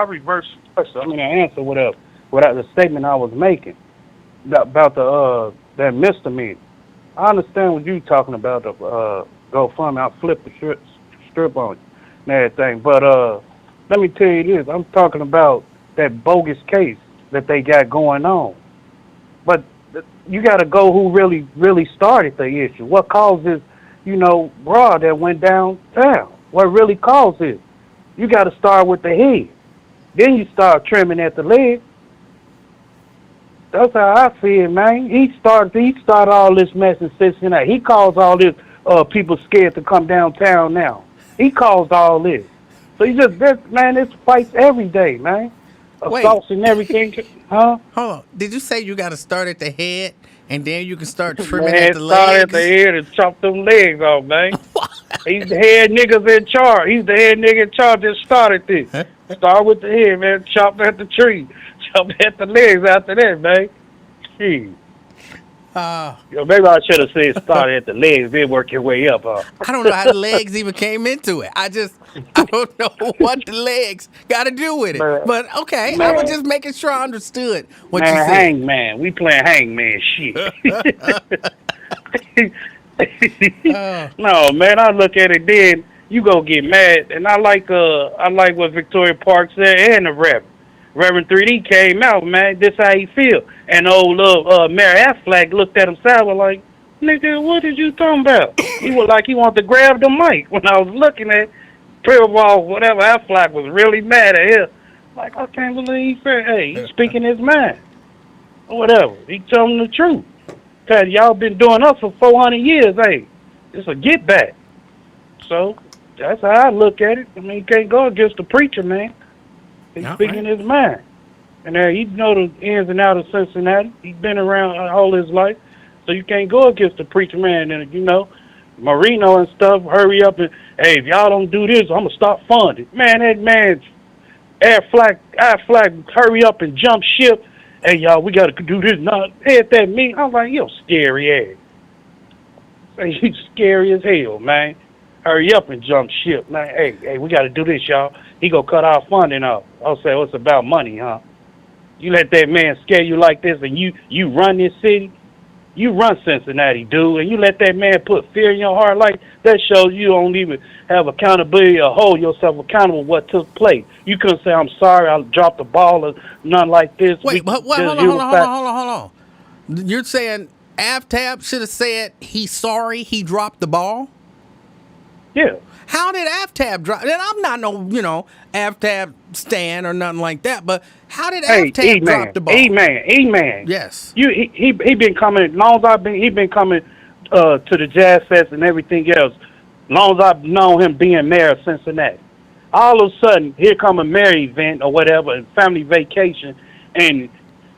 reverse question. I mean, an answer without the statement I was making about the that misdemeanor. I understand what you talking about. The GoFundMe, I flipped the strip on you and everything. But let me tell you this. I'm talking about that bogus case that they got going on. But you got to go who really started the issue. What caused this, brawl that went downtown? What really caused it? You got to start with the head. Then you start trimming at the leg. That's how I see it, man. He started all this mess in Cincinnati. He caused all this people scared to come downtown now. He caused all this. So it's fights every day, man. Assaults and everything. Huh? Hold on. Did you say you got to start at the head and then you can start trimming Man, at the start legs? at the head and chop them legs off, man. He's the head niggas in charge. He's the head nigga in charge that started this. Start with the head, man. Chop at the tree. Chop at the legs after that, man. Gee. Maybe I should have said start at the legs, then work your way up, huh? I don't know how the legs even came into it. I don't know what the legs got to do with it. Man, But okay, I was man. just making sure I understood what you Man, said. hangman. We playing hangman shit. No, man, I look at it then, you gonna get mad. And I like what Victoria Park said and the Reverend. Reverend 3D came out, man, this how he feel. And old Mary Affleck looked at him sideways like, nigga, what did you talking about? He was like he wanted to grab the mic. When I was looking at Privilege, whatever, Affleck was really mad at him. Like, I can't believe he's speaking his mind. Or whatever. He telling the truth. Cause y'all been doing us for 400 years, hey. It's a get back. So that's how I look at it. I mean, you can't go against the preacher, man. He's speaking his mind. And he know the ins and outs of Cincinnati. He's been around all his life. So you can't go against the preacher, man. And, Marino and stuff, hurry up and, hey, if y'all don't do this, I'm going to stop funding. Man, that man's Affleck, hurry up and jump ship. Hey, y'all, we got to do this. Not hit that me. I'm like, yo, scary ass. Hey, you scary as hell, man. Hurry up and jump ship, man. Hey, we got to do this, y'all. He gonna cut our funding off. I'll say, it's about money, huh? You let that man scare you like this, and you run this city. You run Cincinnati, dude, and you let that man put fear in your heart like that shows you don't even have accountability or hold yourself accountable what took place. You couldn't say, I'm sorry, I dropped the ball or nothing like this. Wait, hold on. You're saying Aftab should have said he's sorry he dropped the ball? Yeah. How did Aftab drop? And I'm not no, Aftab stan or nothing like that, but how did Aftab drop the ball? E-Man. Yes. He been coming, he been coming to the Jazz Fest and everything else, long as I've known him being mayor of Cincinnati. All of a sudden, here come a mayor event or whatever, a family vacation, and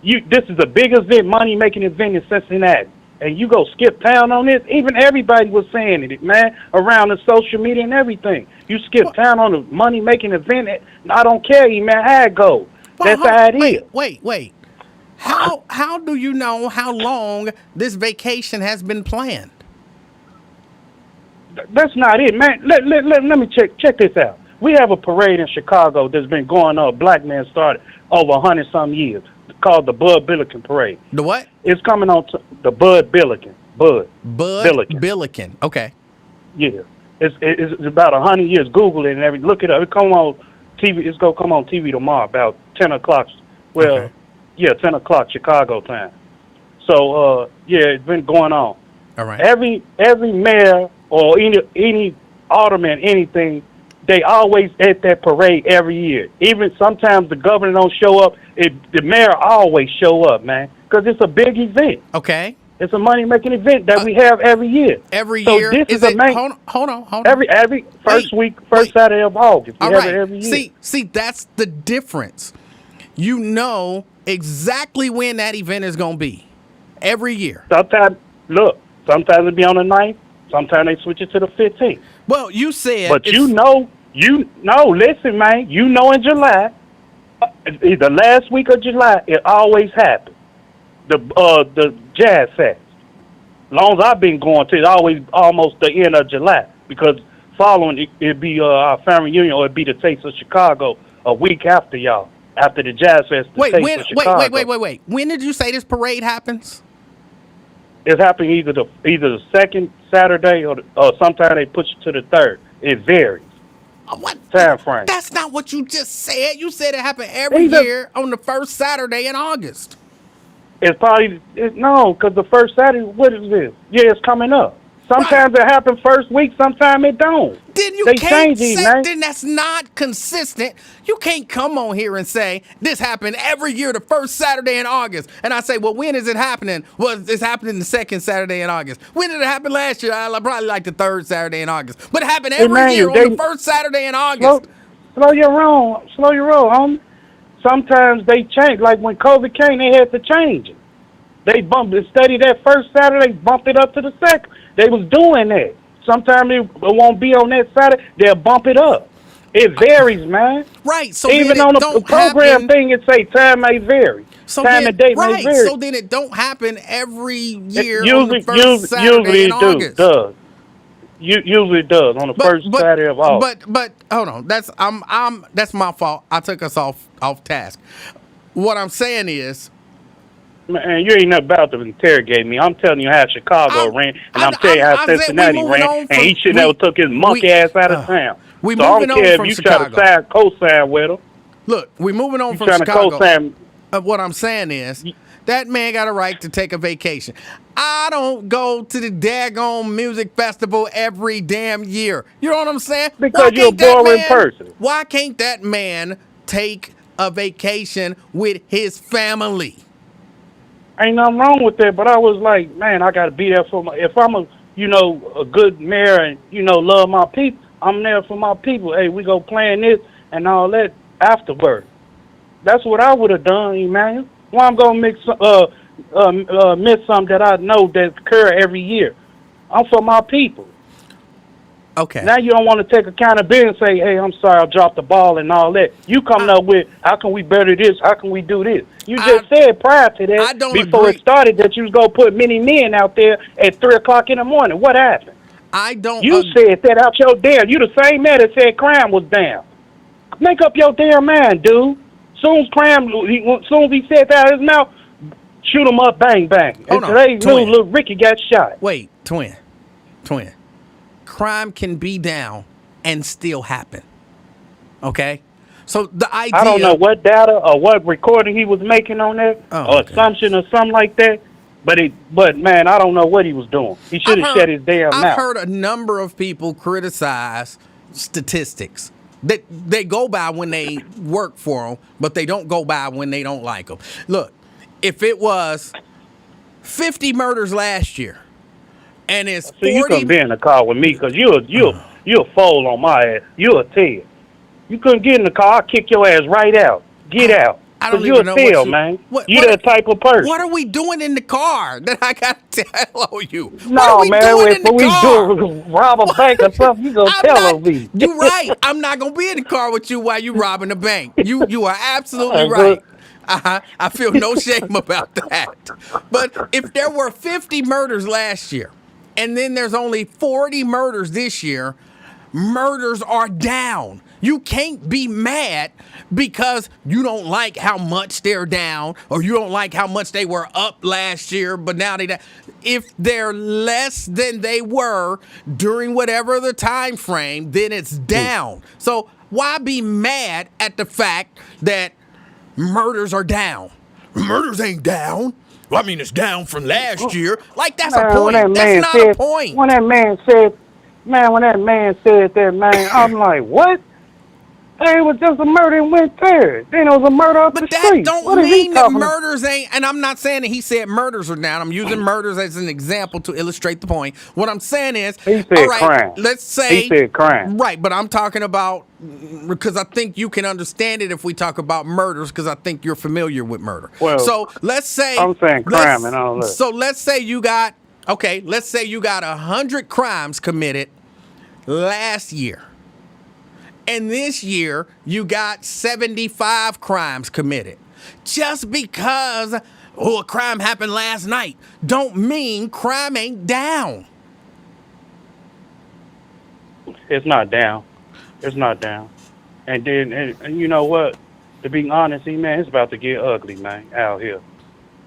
this is the biggest event, money-making event in Cincinnati. And you go skip town on this? Even everybody was saying it, man, around the social media and everything. You skip town on a money-making event, I don't care, man, how it goes. That's how it is. Wait. How do you know how long this vacation has been planned? That's not it, man. Let me check this out. We have a parade in Chicago that's been going on, black man started over 100-some years, called the Bud Billiken Parade. The what? It's coming on the Bud Billiken. Bud Billiken. Okay. Yeah. It's about 100 years. Google it and everything. Look it up. It come on TV. It's going to come on TV tomorrow about 10 o'clock. Well, okay. Yeah, 10 o'clock Chicago time. So, it's been going on. All right. Every mayor or any alderman, anything, they always at that parade every year. Even sometimes the governor don't show up. The mayor always show up, man, because it's a big event. Okay. It's a money-making event that we have every year. Every year? This is a main. Hold on. Every first Saturday of August. We have it every year. See, that's the difference. You know exactly when that event is going to be. Every year. Sometimes it be on the 9th. Sometimes they switch it to the 15th. Well, you said... But listen, man. You know in July, the last week of July, it always happens. The Jazz Fest. Long as I've been going to, it's always almost the end of July. Because following, it'd be our family reunion or it'd be the Taste of Chicago a week after y'all. after the Jazz Fest to Wait, take when? for Chicago. Wait. When did you say this parade happens? It's happening either the second Saturday or sometime they push it to the third. It varies. What? Time frame. That's not what you just said. You said it happened every year on the first Saturday in August. It's probably no, because the first Saturday. What is this? Yeah, it's coming up. Sometimes it happens first week. Sometimes it don't. Then you They can't change it, say, man. then that's not consistent. You can't come on here and say this happened every year the first Saturday in August. And I say, well, when is it happening? Well, it's happening the second Saturday in August. When did it happen last year? Probably like the third Saturday in August. But it happened every year on the first Saturday in August. Slow your roll, homie. Sometimes they change. Like when COVID came, they had to change it. They bumped it, studied that first Saturday, bumped it up to the second. They was doing that. Sometimes it won't be on that Saturday. They'll bump it up. It varies, man. Right. So even on the program thing, it say time may vary. So time and date may vary. So then it don't happen every year Usually, on the first Saturday in August. Usually it does on the first Saturday of August. But hold on. That's my fault. I took us off task. What I'm saying is, man, you ain't about to interrogate me. I'm telling you how Chicago ran, and I'm telling you how Cincinnati ran, and he should never took his monkey ass out of town. So I don't care if you try to co-sign with him. Look, we moving on from Chicago. What I'm saying is, that man got a right to take a vacation. I don't go to the daggone music festival every damn year. You know what I'm saying? Because you're a boring person. Why can't that man take a vacation with his family? Ain't nothing wrong with that, but I was like, man, I got to be there for my. If I'm a good mayor and love my people, I'm there for my people. Hey, we go playing this and all that afterward. That's what I would have done, Emanuel. Why I'm gonna miss something that I know that occur every year? I'm for my people. Okay. Now you don't want to take accountability and say, hey, I'm sorry, I dropped the ball and all that. You coming up with, how can we better this? How can we do this? You just said prior to that, before it started, that you was going to put many men out there at 3 o'clock in the morning. What happened? You said that out your damn. You the same man that said crime was down. Make up your damn mind, dude. Soon as he said that out of his mouth, shoot him up, bang, bang. And today, little Ricky got shot. Wait, twin. Crime can be down and still happen. Okay? So the idea... I don't know what data or what recording he was making on that, or assumption or something like that, but man, I don't know what he was doing. He should have shut his damn mouth. I've heard a number of people criticize statistics that they go by when they work for them, but they don't go by when they don't like them. Look, if it was 50 murders last year, and it's 40... So you couldn't be in the car with me because you'll fold on my ass. You'll a tail. You couldn't get in the car. I'll kick your ass right out. Get out. I don't even know tail, man. You that type of person. What are we doing in the car that I got to tell you? No, man. If we do rob a bank or something, you gonna tell me. You're right. I'm not gonna be in the car with you while you robbing a bank. You are absolutely right. I feel no shame about that. But if there were 50 murders last year, and then there's only 40 murders this year, murders are down. You can't be mad because you don't like how much they're down, or you don't like how much they were up last year, but now they're down. If they're less than they were during whatever the time frame, then it's down. So why be mad at the fact that murders are down? Murders ain't down. Well, I mean, it's down from last year. Like, that's a point. That's not a point. When that man said that, man, I'm like, what? Hey, it was just a murder and went there. Then it was a murder up the street. But that don't mean that murders ain't, and I'm not saying that he said murders are down. I'm using murders as an example to illustrate the point. What I'm saying is, he said crime. Let's say... He said crime. Right, but I'm talking about, because I think you can understand it if we talk about murders, because I think you're familiar with murder. Well, so let's say... I'm saying crime and all that. So let's say you got 100 crimes committed last year. And this year, you got 75 crimes committed. Just because, a crime happened last night, don't mean crime ain't down. It's not down. It's not down. And then, and you know what? To be honest, man, it's about to get ugly, man, out here.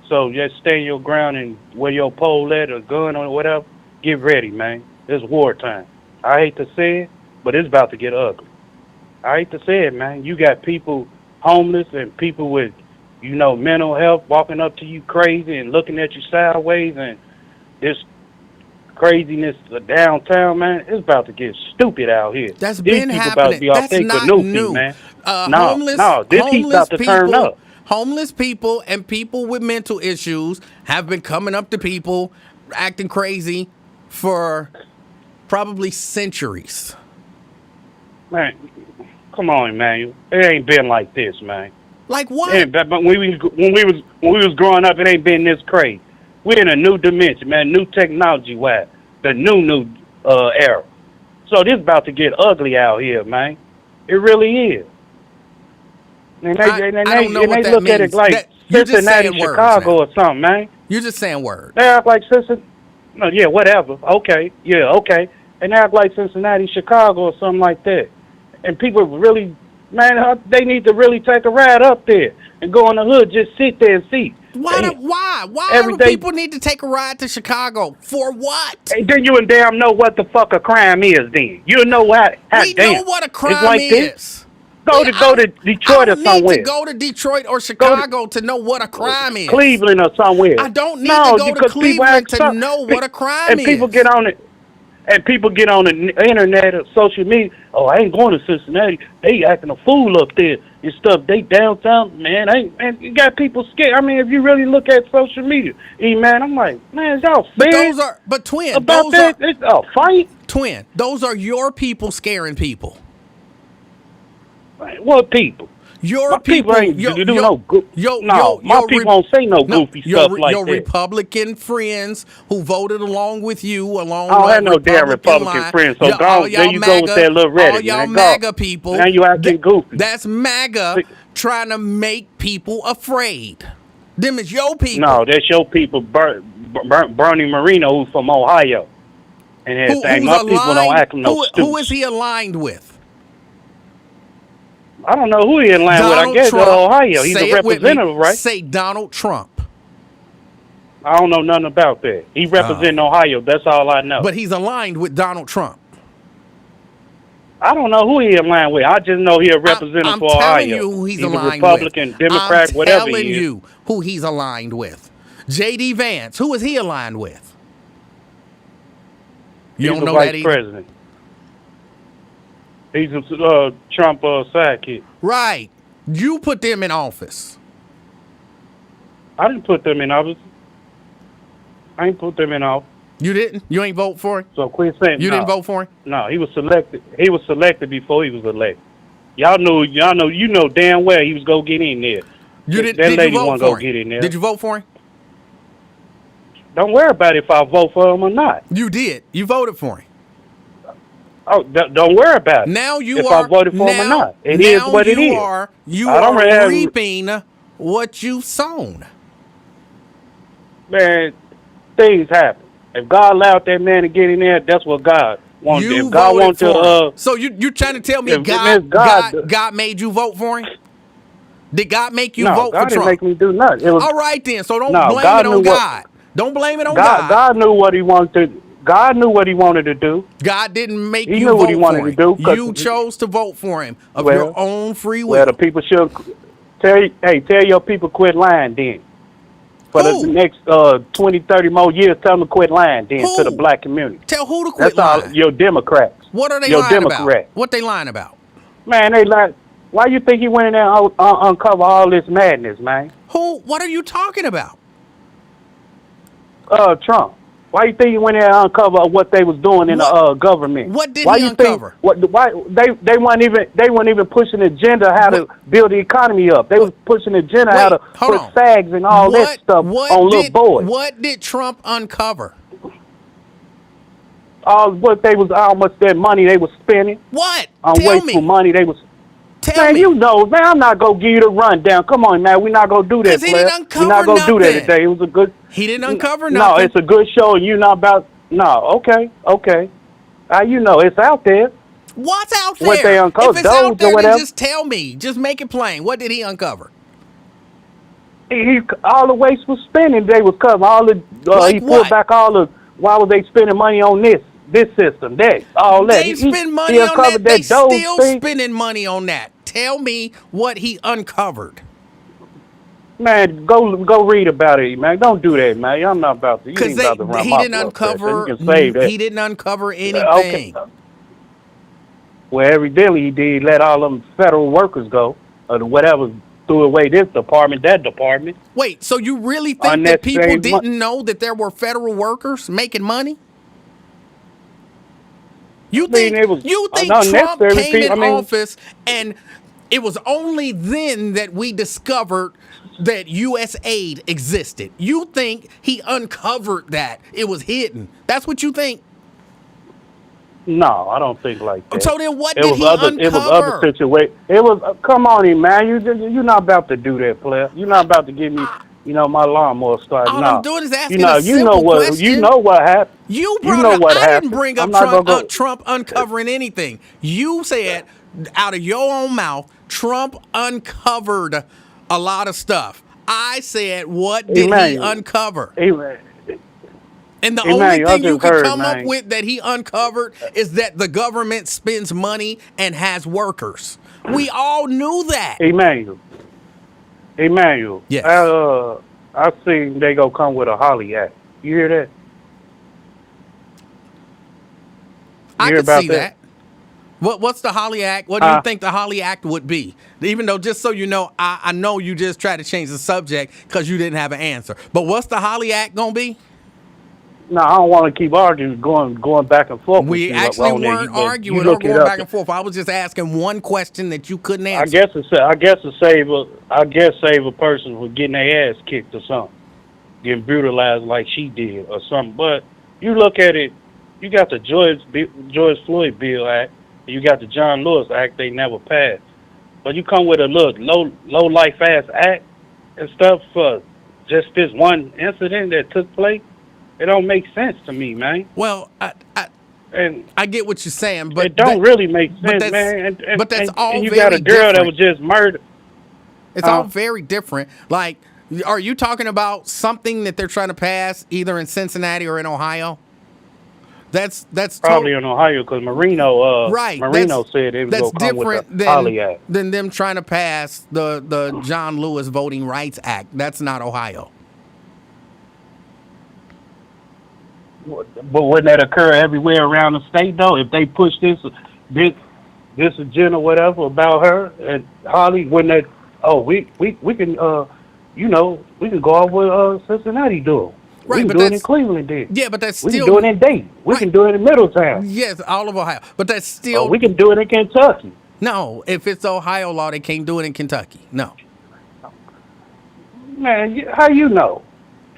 So just stand your ground and wear your pole at or gun or whatever. Get ready, man. It's wartime. I hate to say it, but it's about to get ugly. I hate to say it, man. You got people homeless and people with, mental health walking up to you crazy and looking at you sideways, and this craziness downtown, man. It's about to get stupid out here. That's These been people happening. about to be off That's their not canoe new. feet, man. This heat Homeless about to turn people, up. homeless people, and people with mental issues have been coming up to people, acting crazy for probably centuries. Man, come on, man. It ain't been like this, man. Like what? Yeah, but when we was growing up, it ain't been this crazy. We're in a new dimension, man. New technology, wise, the new era. So this about to get ugly out here, man. It really is. And I don't know what they that look at means. it like You're just Cincinnati, saying words Chicago, now. or something, man. You're just saying words. They act like Cincinnati. No, yeah, whatever. Okay, yeah, okay. And they act like Cincinnati, Chicago, or something like that. And people really, man, they need to really take a ride up there and go in the hood, just sit there and see. Why Every do day- people need to take a ride to Chicago? For what? And then you and damn know what the fuck a crime is. Then you know how We damn. know what a crime it's like is. This. Go to Detroit I or don't somewhere. need to go to Detroit or Chicago to know what a crime is. Cleveland or somewhere. I don't need to go to because people Cleveland act to know what a crime and is. people get on it. And people get on the internet or social media. Oh, I ain't going to Cincinnati. They acting a fool up there and stuff. They downtown, man. You got people scared. I mean, if you really look at social media, man, I'm like, man, y'all serious Twin, about that? It's a fight. Twin, those are your people scaring people. What people? Your My people ain't your, do no good. No, my people don't say no goofy stuff like your that. Republican friends who voted along with you, along I don't with have no damn Republican line. friends, so there you go with that little Reddit, all y'all man. MAGA people. Now you acting goofy. That's MAGA trying to make people afraid. Them is your people. No, that's your people, Bernie Marino, who's from Ohio. And everything. My people don't act no stupid. Who is he aligned with? I don't know who he in line with. I guess Trump. Ohio. He's Say a representative, right? Say Donald Trump. I don't know nothing about that. He represents Ohio. That's all I know. But he's aligned with Donald Trump. I don't know who he in line with. I just know he's a representative for Ohio. I'm telling you who he's aligned a Republican, with. Democrat, whatever he is. I'm telling you who he's aligned with. J.D. Vance. Who is he aligned with? You He's don't know vice that either? president. He's a Trump sidekick. Right. You put them in office. I didn't put them in office. I ain't put them in office. You didn't? You ain't vote for him? So quit saying You no. didn't vote for him? No, he was selected. He was selected before he was elected. You know damn well he was gonna get in there. Did That you lady vote wasn't for gonna get in him? there. Did you vote for him? Don't worry about if I vote for him or not. You did. You voted for him. Oh, don't worry about it. Now you if are. I voted for him or not. It is what it is. You I don't are really have- reaping what you've sown. Man, things happen. If God allowed that man to get in there, that's what God wanted. You If God voted wanted for him. to, So you're trying to tell me if God God made you vote for him? Did God make you no, vote God for didn't Trump? make me do nothing. It was All right then. So don't No, blame God it knew on what- God. Don't blame it on God. God. God knew what he wanted to. God knew what he wanted to do. God didn't make He you knew vote what he wanted for to him. do, 'cause- You chose to vote for him of Well, your own free will. Well, the people should tell your people quit lying then. For Who? the next 20, 30 more years, tell them to quit lying then Who? to the black community. Tell who to quit That's all. lying. Your Democrats. What are they your lying about? Democrat. What they lying about? Man, they lie. Why you think he went in there and uncover all this madness, man? Who? What are you talking about? Trump. Why you think he went in there and uncover what they was doing in the government? What did why he you uncover? Think, why they weren't even pushing the agenda how to build the economy up. They was pushing the agenda how to put SAGs and all that stuff on little boys. What did Trump uncover? How much that money they was spending. What? On Tell wasteful me. money they was. Tell Man, me. you know, man, I'm not gonna give you the rundown. Come on, man, we're not gonna do that. 'Cause he player. didn't uncover We're not gonna do that nothing. today. It was a good. He didn't uncover No, nothing. it's a good show, and you're not about. No, okay. You know, it's out there. What's out there? What they uncovered, If it's out those there, or then whatever. just tell me. Just make it plain. What did he uncover? All the waste was spending. They was covering all the. Like he pulled what? back all the. Why was they spending money on this system, that, all that? They spend money he on uncovered that. They Doge still thing. spending money on that. Tell me what he uncovered. Man, go read about it, man. Don't do that, man. I'm not about to. You ain't about to run He my didn't blood pressure. uncover. You can save that. He didn't uncover anything. Okay. Well, evidently he did let all them federal workers go, or whatever, threw away this department, that department. Wait, so you really think that people Unnecessary didn't know that there were federal workers making money? You think it was Trump unnecessary came in people, office and it was only then that we discovered that U.S. aid existed? You think he uncovered that? It was hidden. That's what you think? No, I don't think like that. So then what It did was he uncover? It was other situations. It was, come on in, man. You're not about to do that, player. You're not about to give me, my lawnmower started. All No. I'm doing is asking a you know simple what, question. You know what happened. You You brought know up, what I happened. didn't bring I'm up not gonna go. Trump uncovering anything. You said out of your own mouth, Trump uncovered a lot of stuff. I said, what did he uncover? And the only thing you could come up with that he uncovered is that the government spends money and has workers. We all knew that. Emanuel. Yes. I seen they gonna come with a Holly Act. You hear that? I hear could about see that? What's the Holly Act? What do you think the Holly Act would be? Even though, just so you know, I know you just tried to change the subject because you didn't have an answer. But what's the Holly Act gonna be? No, I don't want to keep arguing, going back and forth. We actually weren't arguing or going back and forth. I was just asking one question that you couldn't answer. I guess to save a person from getting their ass kicked or something, getting brutalized like she did or something. But you look at it, you got the George Floyd Bill Act, and you got the John Lewis Act. They never passed. But you come with a low life ass act and stuff for just this one incident that took place. It don't make sense to me, man. Well, I get what you're saying, but it don't really make sense, man. But that's all and you very got a girl different. that was just murdered. It's all very different. Like, are you talking about something that they're trying to pass either in Cincinnati or in Ohio? That's probably in Ohio because Marino said it was that's going to come with different the Holly Act. than them trying to pass the John Lewis Voting Rights Act. That's not Ohio. But wouldn't that occur everywhere around the state though? If they push this agenda, whatever about her and Holly, wouldn't that? Oh, we can we can go off with Cincinnati do it. Right, we can but do it in Cleveland. Then yeah, but that's still we can do it in Dayton. We can do it in Middletown. Yes, all of Ohio, but that's still we can do it in Kentucky. No, if it's Ohio law, they can't do it in Kentucky. No. Man, how you know?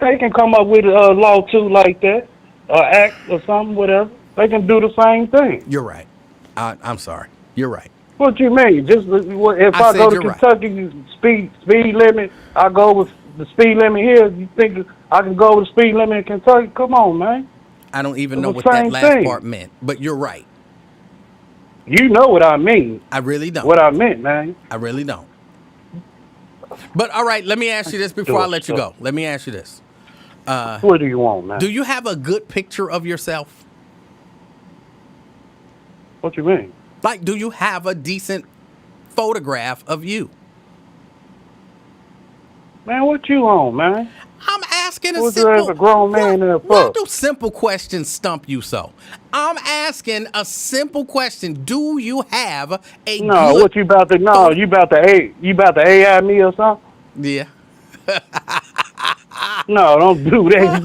They can come up with a law too like that. Act or something, whatever. They can do the same thing. You're right. I'm sorry. You're right. What you mean? Just if I go to Kentucky, speed limit, I go with the speed limit here. You think I can go with the speed limit in Kentucky? Come on, man. I don't even know what that last part meant, but you're right. You know what I mean. I really don't. What I meant, man. I really don't. But all right, let me ask you this before I let you go. Let me ask you this. What do you want, man? Do you have a good picture of yourself? What you mean? Like, do you have a decent photograph of you? Man, what you on, man? I'm asking a What's simple... as a grown man in a Why do simple questions stump you so? I'm asking a simple question. Do you have a No, good... what you about to... No, you about to AI me or something? Yeah. No, don't do that.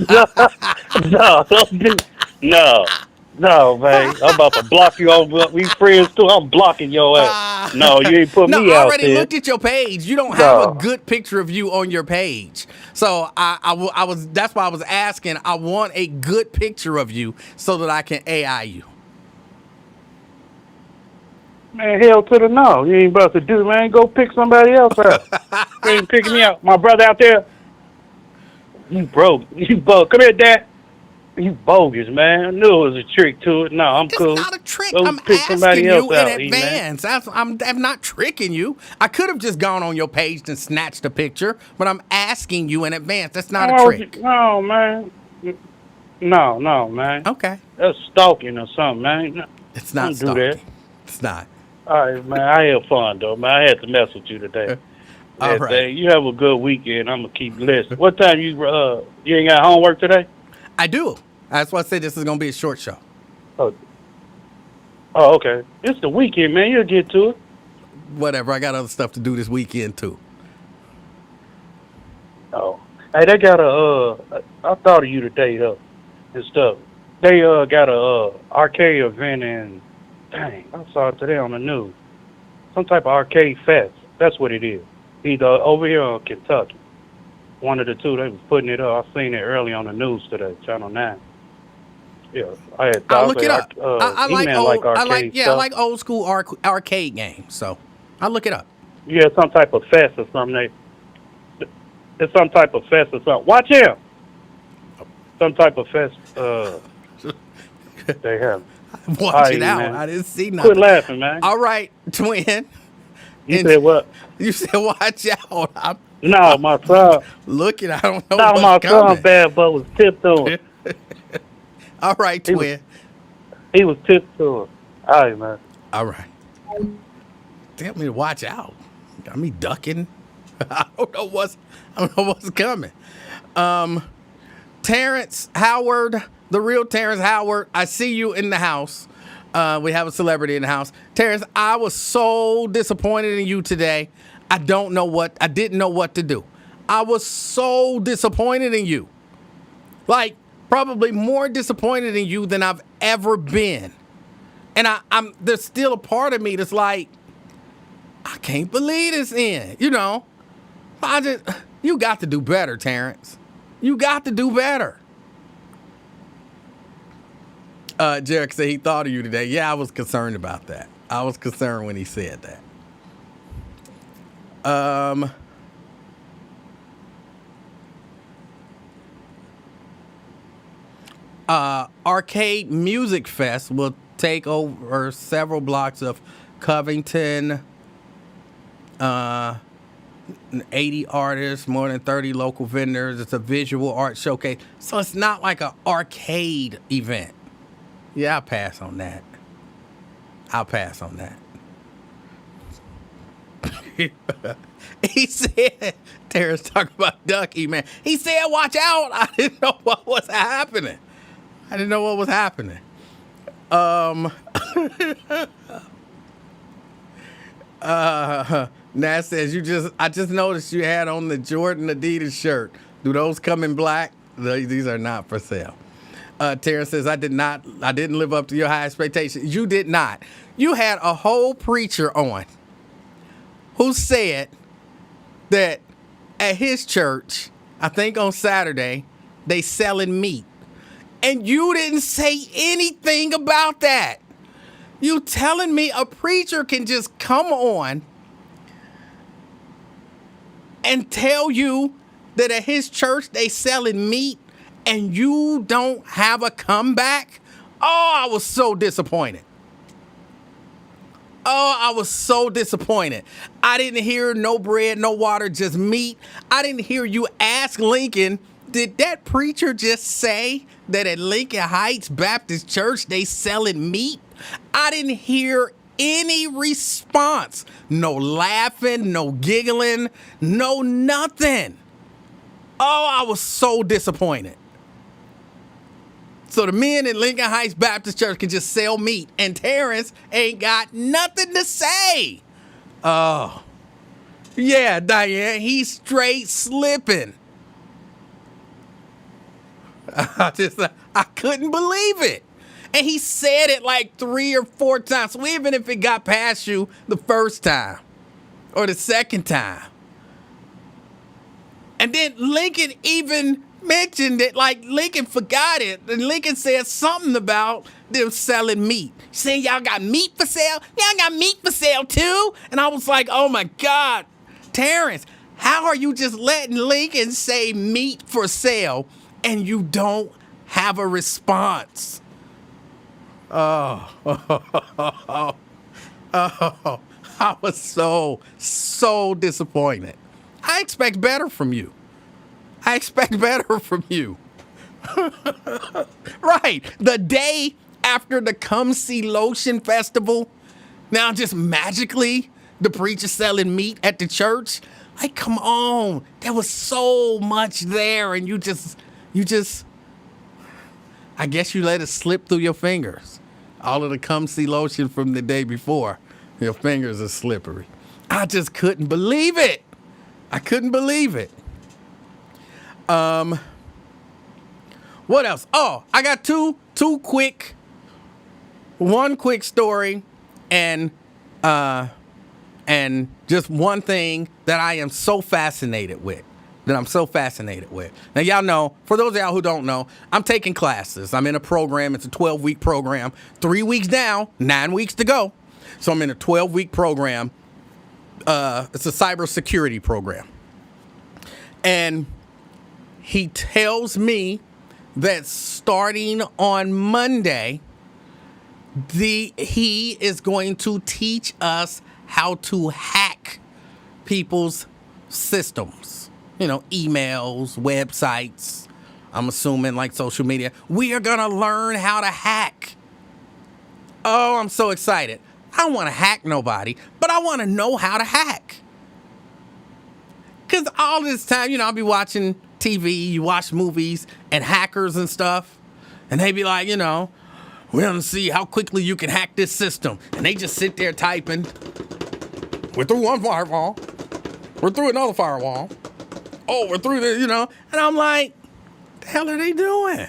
No, don't do. No, man. I'm about to block you on. We friends too. I'm blocking your ass. No, you ain't put me out there. I already looked at your page. You don't have a good picture of you on your page. So I was. That's why I was asking. I want a good picture of you so that I can AI you. Man, hell to the no. You ain't about to do, man. Go pick somebody else out. You ain't picking me out. My brother out there. You broke. Come here, Dad. You bogus, man. I knew it was a trick to it. No, I'm It's cool. not a trick. Go I'm pick somebody asking else you in out, E-Man. advance. I'm not tricking you. I could have just gone on your page and snatched a picture, but I'm asking you in advance. That's not a Why would you? trick. No, man. No, man. Okay. That's stalking or something, man. No, It's not don't do that. stalking. It's not. All right, man. I had fun though, man. I had to mess with you today. All right. You have a good weekend. I'm gonna keep listening. What time you ain't got homework today? I do. That's why I said this is going to be a short show. Oh, okay. It's the weekend, man. You'll get to it. Whatever. I got other stuff to do this weekend, too. Oh, hey, they got I thought of you today, though, and stuff. They got a arcade event in. Dang, I saw it today on the news. Some type of arcade fest. That's what it is. Either over here or Kentucky. One of the two. They was putting it up. I seen it early on the news today, Channel 9. Yeah, I had thought. I'll look it up. I like old. I like old school arcade games. So I'll look it up. Yeah, some type of fest or something. It's some type of fest or something. Watch him. Some type of fest. They have. Watch it out. Man. I didn't see nothing. Quit laughing, man. All right, twin. You said what? You said watch out. I'm No, my son. looking. I don't know No, what's my coming. son bad butt was tiptoeing. All right, twin. He was tiptoeing. All right, man. All right. Tell me to watch out. Got me ducking. I don't know what's coming. Terrence Howard, the real Terrence Howard. I see you in the house. We have a celebrity in the house. Terrence, I was so disappointed in you today. I didn't know what to do. I was so disappointed in you. Like, probably more disappointed in you than I've ever been. And there's still a part of me that's like, I can't believe this in. You know, you got to do better, Terrence. You got to do better. Jarek said he thought of you today. Yeah, I was concerned about that. I was concerned when he said that. Arcade Music Fest will take over several blocks of Covington. 80 artists, more than 30 local vendors. It's a visual art showcase. So it's not like an arcade event. Yeah, I'll pass on that. He said, Terrence talking about Ducky, man. He said, watch out. I didn't know what was happening. Nat says, I just noticed you had on the Jordan Adidas shirt. Do those come in black? These are not for sale. Terrence says, I didn't live up to your high expectations. You did not. You had a whole preacher on who said that at his church, I think on Saturday, they selling meat. And you didn't say anything about that. You telling me a preacher can just come on and tell you that at his church they selling meat and you don't have a comeback? Oh, I was so disappointed. I didn't hear no bread, no water, just meat. I didn't hear you ask Lincoln, did that preacher just say that at Lincoln Heights Baptist Church they selling meat? I didn't hear any response. No laughing, no giggling, no nothing. Oh, I was so disappointed. So the men in Lincoln Heights Baptist Church can just sell meat, and Terrence ain't got nothing to say. Oh, yeah, Diane, he's straight slipping. I couldn't believe it. And he said it like 3 or 4 times. So even if it got past you the first time or the second time. And then Lincoln even mentioned it, like Lincoln forgot it. And Lincoln said something about them selling meat. Saying, y'all got meat for sale? Y'all got meat for sale too? And I was like, oh my God, Terrence, how are you just letting Lincoln say meat for sale and you don't have a response. Oh, I was so disappointed. I expect better from you. Right. The day after the Come See Lotion Festival, now just magically the preacher selling meat at the church. Like, come on. There was so much there, and you just, I guess you let it slip through your fingers. All of the Come See Lotion from the day before. Your fingers are slippery. I just couldn't believe it. What else? Oh, I got one quick story and just one thing that I am so fascinated with. Now, y'all know, for those of y'all who don't know, I'm taking classes. I'm in a program. It's a 12-week program. 3 weeks down, 9 weeks to go. So I'm in a 12-week program. It's a cybersecurity program. And he tells me that starting on Monday, he is going to teach us how to hack people's systems. You know, emails, websites, I'm assuming like social media. We are going to learn how to hack. Oh, I'm so excited. I don't want to hack nobody, but I want to know how to hack. Because all this time, I'll be watching TV, you watch movies and hackers and stuff. And they be like, we want to see how quickly you can hack this system. And they just sit there typing. We're through one firewall. We're through another firewall. Oh, we're through this, And I'm like, the hell are they doing?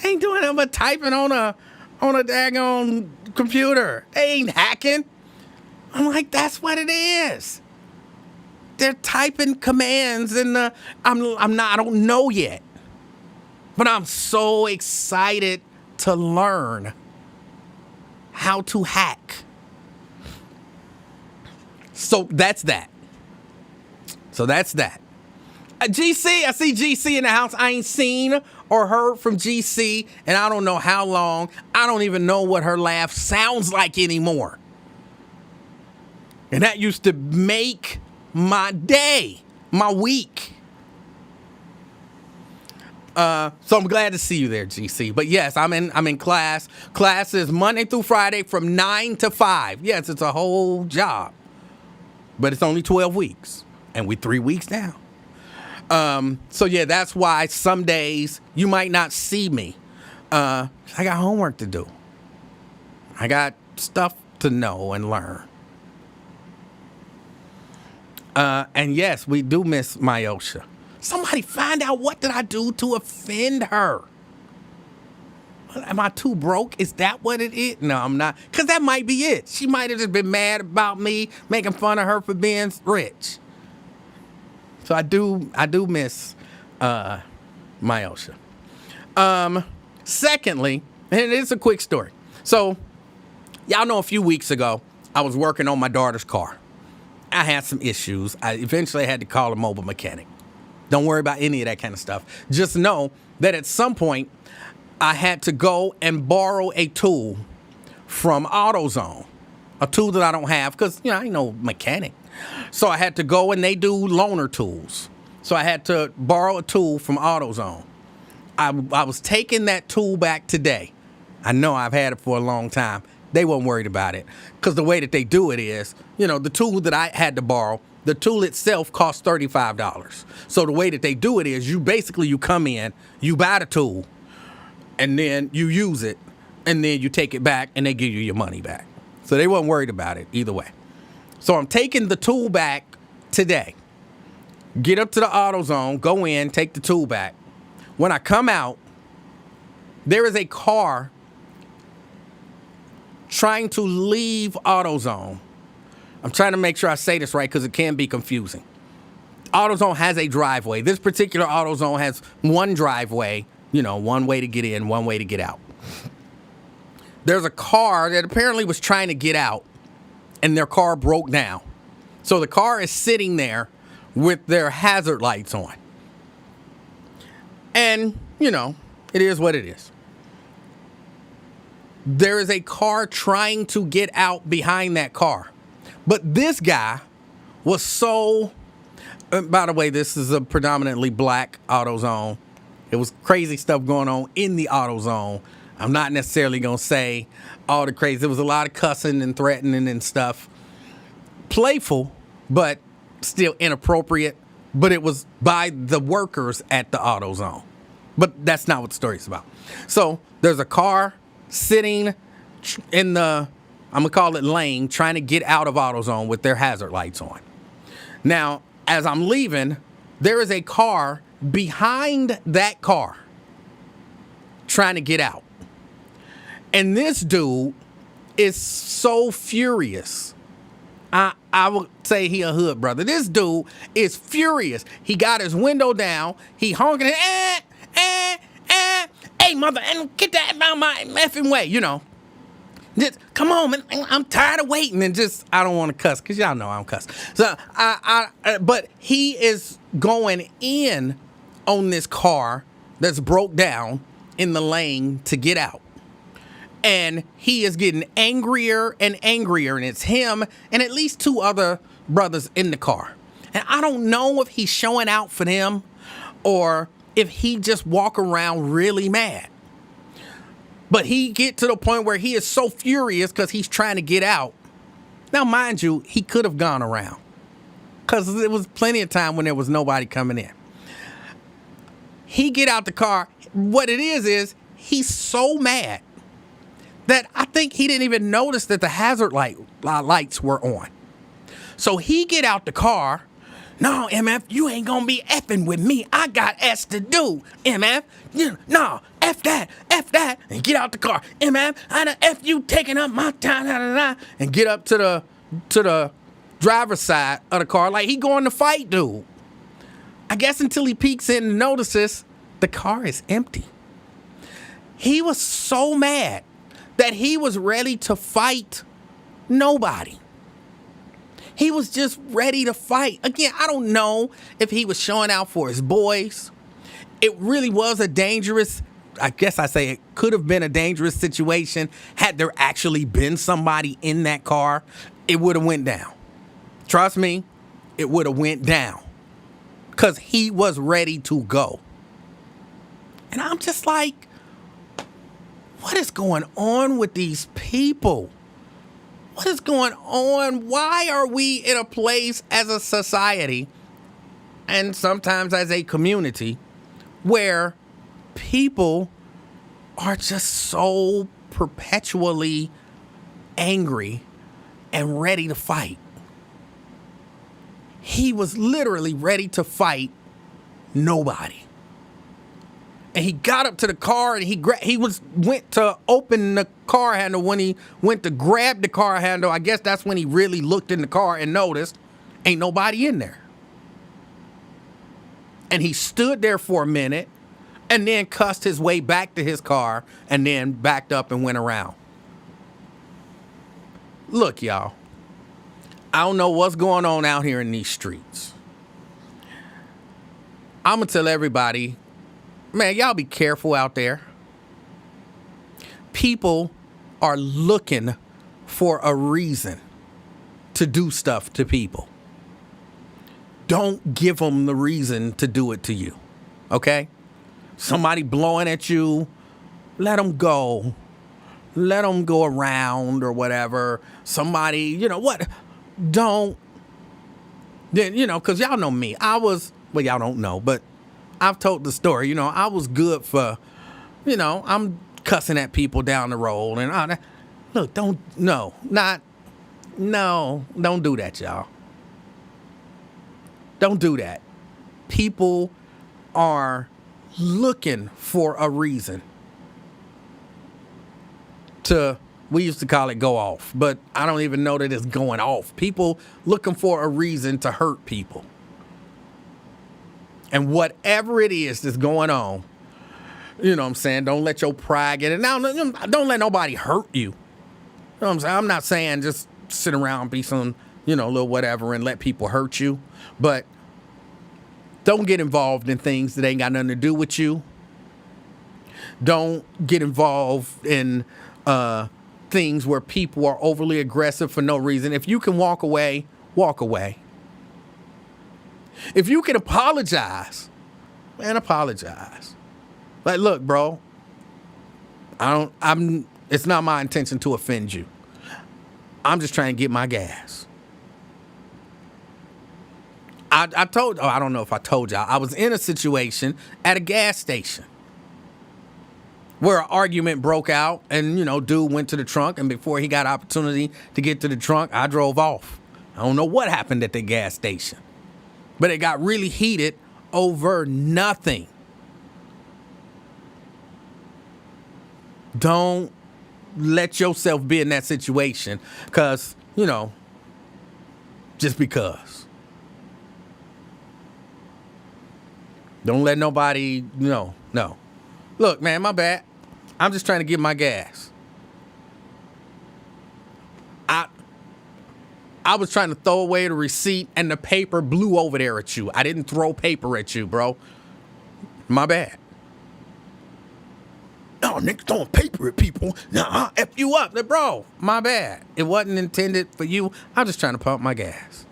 They ain't doing nothing but typing on a daggone computer. They ain't hacking. I'm like, that's what it is. They're typing commands and I don't know yet. But I'm so excited to learn how to hack. So that's that. GC, I see GC in the house. I ain't seen or heard from GC, and I don't know how long. I don't even know what her laugh sounds like anymore. And that used to make my day, my week. So I'm glad to see you there, GC. But yes, I'm in class. Class is Monday through Friday from 9 to 5. Yes, it's a whole job. But it's only 12 weeks. And we're 3 weeks down. So yeah, that's why some days you might not see me. I got homework to do. I got stuff to know and learn. And yes, we do miss Myosha. Somebody find out, what did I do to offend her? Am I too broke? Is that what it is? No, I'm not. Because that might be it. She might have just been mad about me making fun of her for being rich. So I do miss Myosha. Secondly, and it is a quick story. So y'all know a few weeks ago, I was working on my daughter's car. I had some issues. I eventually had to call a mobile mechanic. Don't worry about any of that kind of stuff. Just know that at some point, I had to go and borrow a tool from AutoZone. A tool that I don't have because, I ain't no mechanic. So I had to go, and they do loaner tools. So I had to borrow a tool from AutoZone. I was taking that tool back today. I know I've had it for a long time. They weren't worried about it because the way that they do it is, the tool that I had to borrow, the tool itself costs $35. So the way that they do it is you come in, you buy the tool, and then you use it, and then you take it back, and they give you your money back. So they weren't worried about it either way. So I'm taking the tool back today. Get up to the AutoZone, go in, take the tool back. When I come out, there is a car trying to leave AutoZone. I'm trying to make sure I say this right because it can be confusing. AutoZone has a driveway. This particular AutoZone has one driveway, one way to get in, one way to get out. There's a car that apparently was trying to get out, and their car broke down. So the car is sitting there with their hazard lights on. And, It is what it is. There is a car trying to get out behind that car. But this guy was so... by the way, this is a predominantly black AutoZone. It was crazy stuff going on in the AutoZone. I'm not necessarily going to say all the crazy. There was a lot of cussing and threatening and stuff. Playful, but still inappropriate. But it was by the workers at the AutoZone. But that's not what the story is about. So there's a car sitting in the, I'm going to call it lane, trying to get out of AutoZone with their hazard lights on. Now, as I'm leaving, there is a car behind that car trying to get out. And this dude is so furious. I would say he a hood brother. This dude is furious. He got his window down. He honking, hey, mother, get that out of my effing way, you know. Just, come on, man, I'm tired of waiting. And just, I don't want to cuss, because y'all know I don't cuss. So, but he is going in on this car that's broke down in the lane to get out. And he is getting angrier and angrier, and it's him and at least two other brothers in the car. And I don't know if he's showing out for them or if he just walk around really mad. But he get to the point where he is so furious because he's trying to get out. Now, mind you, he could have gone around because there was plenty of time when there was nobody coming in. He get out the car. What it is he's so mad that I think he didn't even notice that the hazard lights were on. So he get out the car. No, MF, you ain't gonna be effing with me. I got S to do, MF. No, F that, and get out the car. MF, I done F you taking up my time, and get up to the driver's side of the car like he going to fight dude. I guess until he peeks in and notices the car is empty. He was so mad that he was ready to fight nobody. He was just ready to fight. Again, I don't know if he was showing out for his boys. It really was a dangerous, I guess I say it could have been a dangerous situation. Had there actually been somebody in that car, it would have went down. Trust me, it would have went down. Because he was ready to go. And I'm just like, what is going on with these people? What is going on? Why are we in a place as a society and sometimes as a community where people are just so perpetually angry and ready to fight? He was literally ready to fight nobody. And he got up to the car and he went to open the car handle. When he went to grab the car handle, I guess that's when he really looked in the car and noticed ain't nobody in there. And he stood there for a minute and then cussed his way back to his car and then backed up and went around. Look, y'all, I don't know what's going on out here in these streets. I'm going to tell everybody, man, y'all be careful out there. People are looking for a reason to do stuff to people. Don't give them the reason to do it to you, okay? Somebody blowing at you, let them go. Let them go around or whatever. Somebody, you know what? Don't, you know, because y'all know me. Well, y'all don't know, but I've told the story. You know, I was good for, you know, I'm cussing at people down the road and all that. Look, don't do that, y'all. Don't do that. People are looking for a reason to, we used to call it go off, but I don't even know that it's going off. People looking for a reason to hurt people. And whatever it is that's going on, you know what I'm saying? Don't let your pride get it. Now, don't let nobody hurt you. You know what I'm saying? I'm not saying just sit around and be some, you know, little whatever and let people hurt you. But don't get involved in things that ain't got nothing to do with you. Don't get involved in things where people are overly aggressive for no reason. If you can walk away, walk away. If you can apologize, man, apologize. Like, look, bro, it's not my intention to offend you. I'm just trying to get my gas. I don't know if I told y'all, I was in a situation at a gas station where an argument broke out and, dude went to the trunk, and before he got opportunity to get to the trunk, I drove off. I don't know what happened at the gas station, but it got really heated over nothing. Don't let yourself be in that situation because, just because. Don't let nobody, no. Look, man, my bad. I'm just trying to get my gas. I was trying to throw away the receipt and the paper blew over there at you. I didn't throw paper at you, bro. My bad. No, niggas throwing paper at people. Nah, I'll F you up. Bro, my bad. It wasn't intended for you. I'm just trying to pump my gas.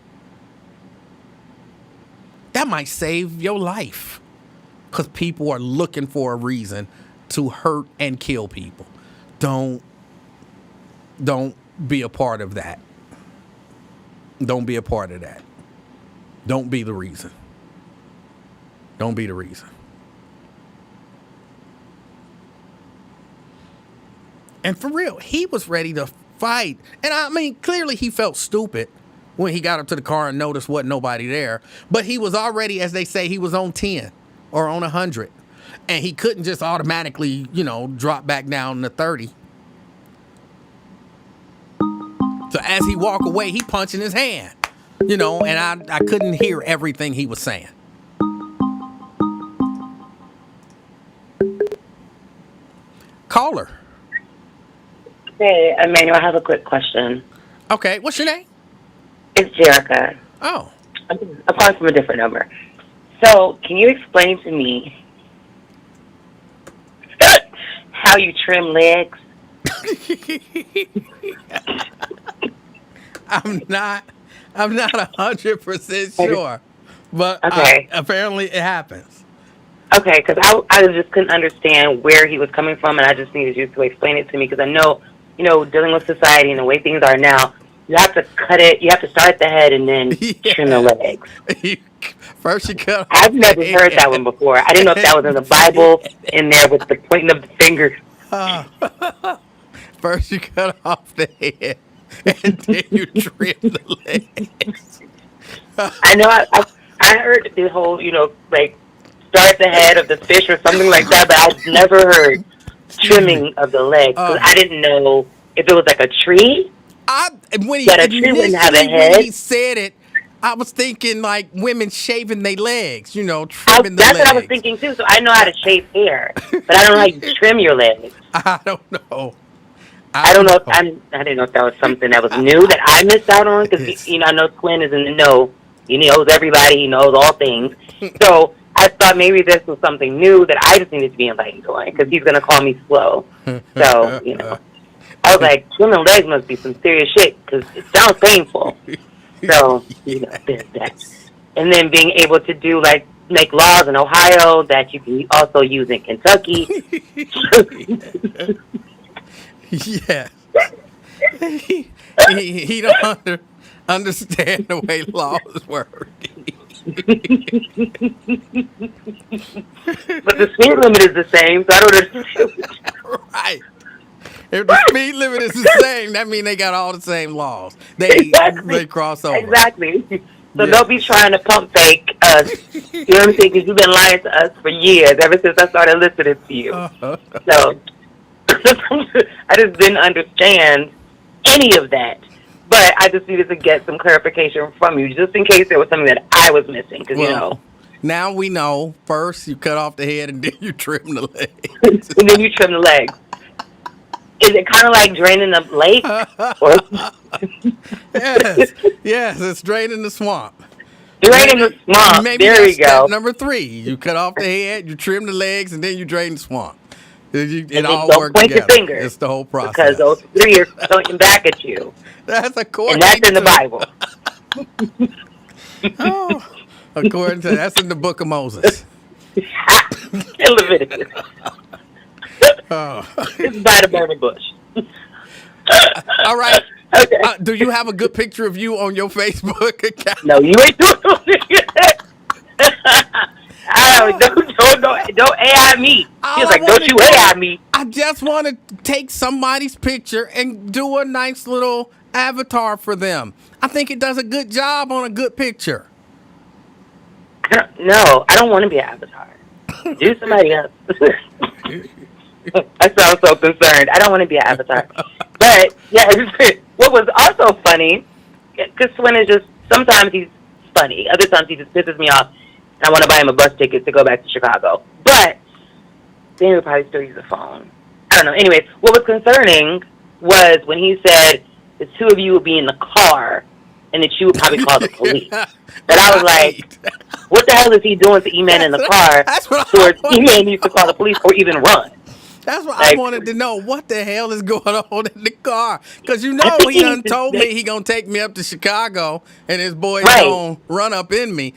That might save your life. Because people are looking for a reason to hurt and kill people. Don't be a part of that. Don't be a part of that. Don't be the reason. Don't be the reason. And for real, he was ready to fight. And I mean, clearly he felt stupid when he got up to the car and noticed wasn't nobody there. But he was already, as they say, he was on 10 or on 100. And he couldn't just automatically, drop back down to 30. So as he walked away, he punched in his hand, and I couldn't hear everything he was saying. Caller. Hey, Emanuel, I have a quick question. Okay, what's your name? It's Jerica. Oh. I'm calling from a different number. So, can you explain to me how you trim legs? I'm not 100% sure, but okay. Apparently it happens. Okay, because I just couldn't understand where he was coming from, and I just needed you to explain it to me, because I know, dealing with society and the way things are now, you have to cut it, you have to start at the head and then trim the legs. First you cut off I've never heard that one before. I didn't know if that was in the Bible, in there with the pointing of the finger. First you cut off the head, and then you trim the legs. I know I heard the whole, start the head of the fish or something like that, but I've never heard trimming of the legs. 'Cause I didn't know if it was like a tree. When he said it, I was thinking like women shaving their legs, trimming the legs. That's what I was thinking too. So I know how to shave hair, but I don't know how you trim your legs. I don't know. I don't know. I didn't know if that was something that was new that I missed out on, because I know Quinn is in the know. He knows everybody. He knows all things. So I thought maybe this was something new that I just needed to be enlightened on, because he's gonna call me slow. So I was like, trimming legs must be some serious shit, because it sounds painful. So there's that. And then being able to do make laws in Ohio that you can also use in Kentucky. Yeah. He don't understand the way laws work. But the speed limit is the same, so I don't understand. Right. If the speed limit is the same, that means they got all the same laws. They cross over. Exactly. So don't be trying to pump fake us. You know what I'm saying? Because you've been lying to us for years, ever since I started listening to you. So I just didn't understand any of that. But I just needed to get some clarification from you, just in case there was something that I was missing. Because, now we know. First, you cut off the head, and then you trim the legs. And then you trim the legs. Is it kind of like draining the lake? Yes, it's draining the swamp. Draining the swamp. Maybe there that's we go. Step number 3. You cut off the head, you trim the legs, and then you drain the swamp. It And then all don't worked point your together. finger. It's the whole process. Because those 3 are pointing back at you. That's according And that's in the to- Bible. Oh, according to that's in the book of Moses. In Leviticus. Oh. It's by the burning bush. All right. Okay. Do you have a good picture of you on your Facebook account? No, you ain't doing it. Don't AI me. All He's I like, wanna don't you do- AI me. I just want to take somebody's picture and do a nice little avatar for them. I think it does a good job on a good picture. No, I don't want to be an avatar. Do somebody else. I sound so concerned. I don't want to be an avatar. But, yeah, what was also funny, because Swin is just, sometimes he's funny. Other times he just pisses me off. And I want to buy him a bus ticket to go back to Chicago. But then he would probably still use the phone. I don't know. Anyway, what was concerning was when he said the 2 of you would be in the car and that you would probably call the police. And I was like, what the hell is he doing to E-Man in the car? That's what Towards I E-Man needs to call the police or even run. That's what Like- I wanted to know. What the hell is going on in the car? Because you I know think he he done needs to told me stay- he gonna take me up to Chicago and his boys Right. gonna run up in me.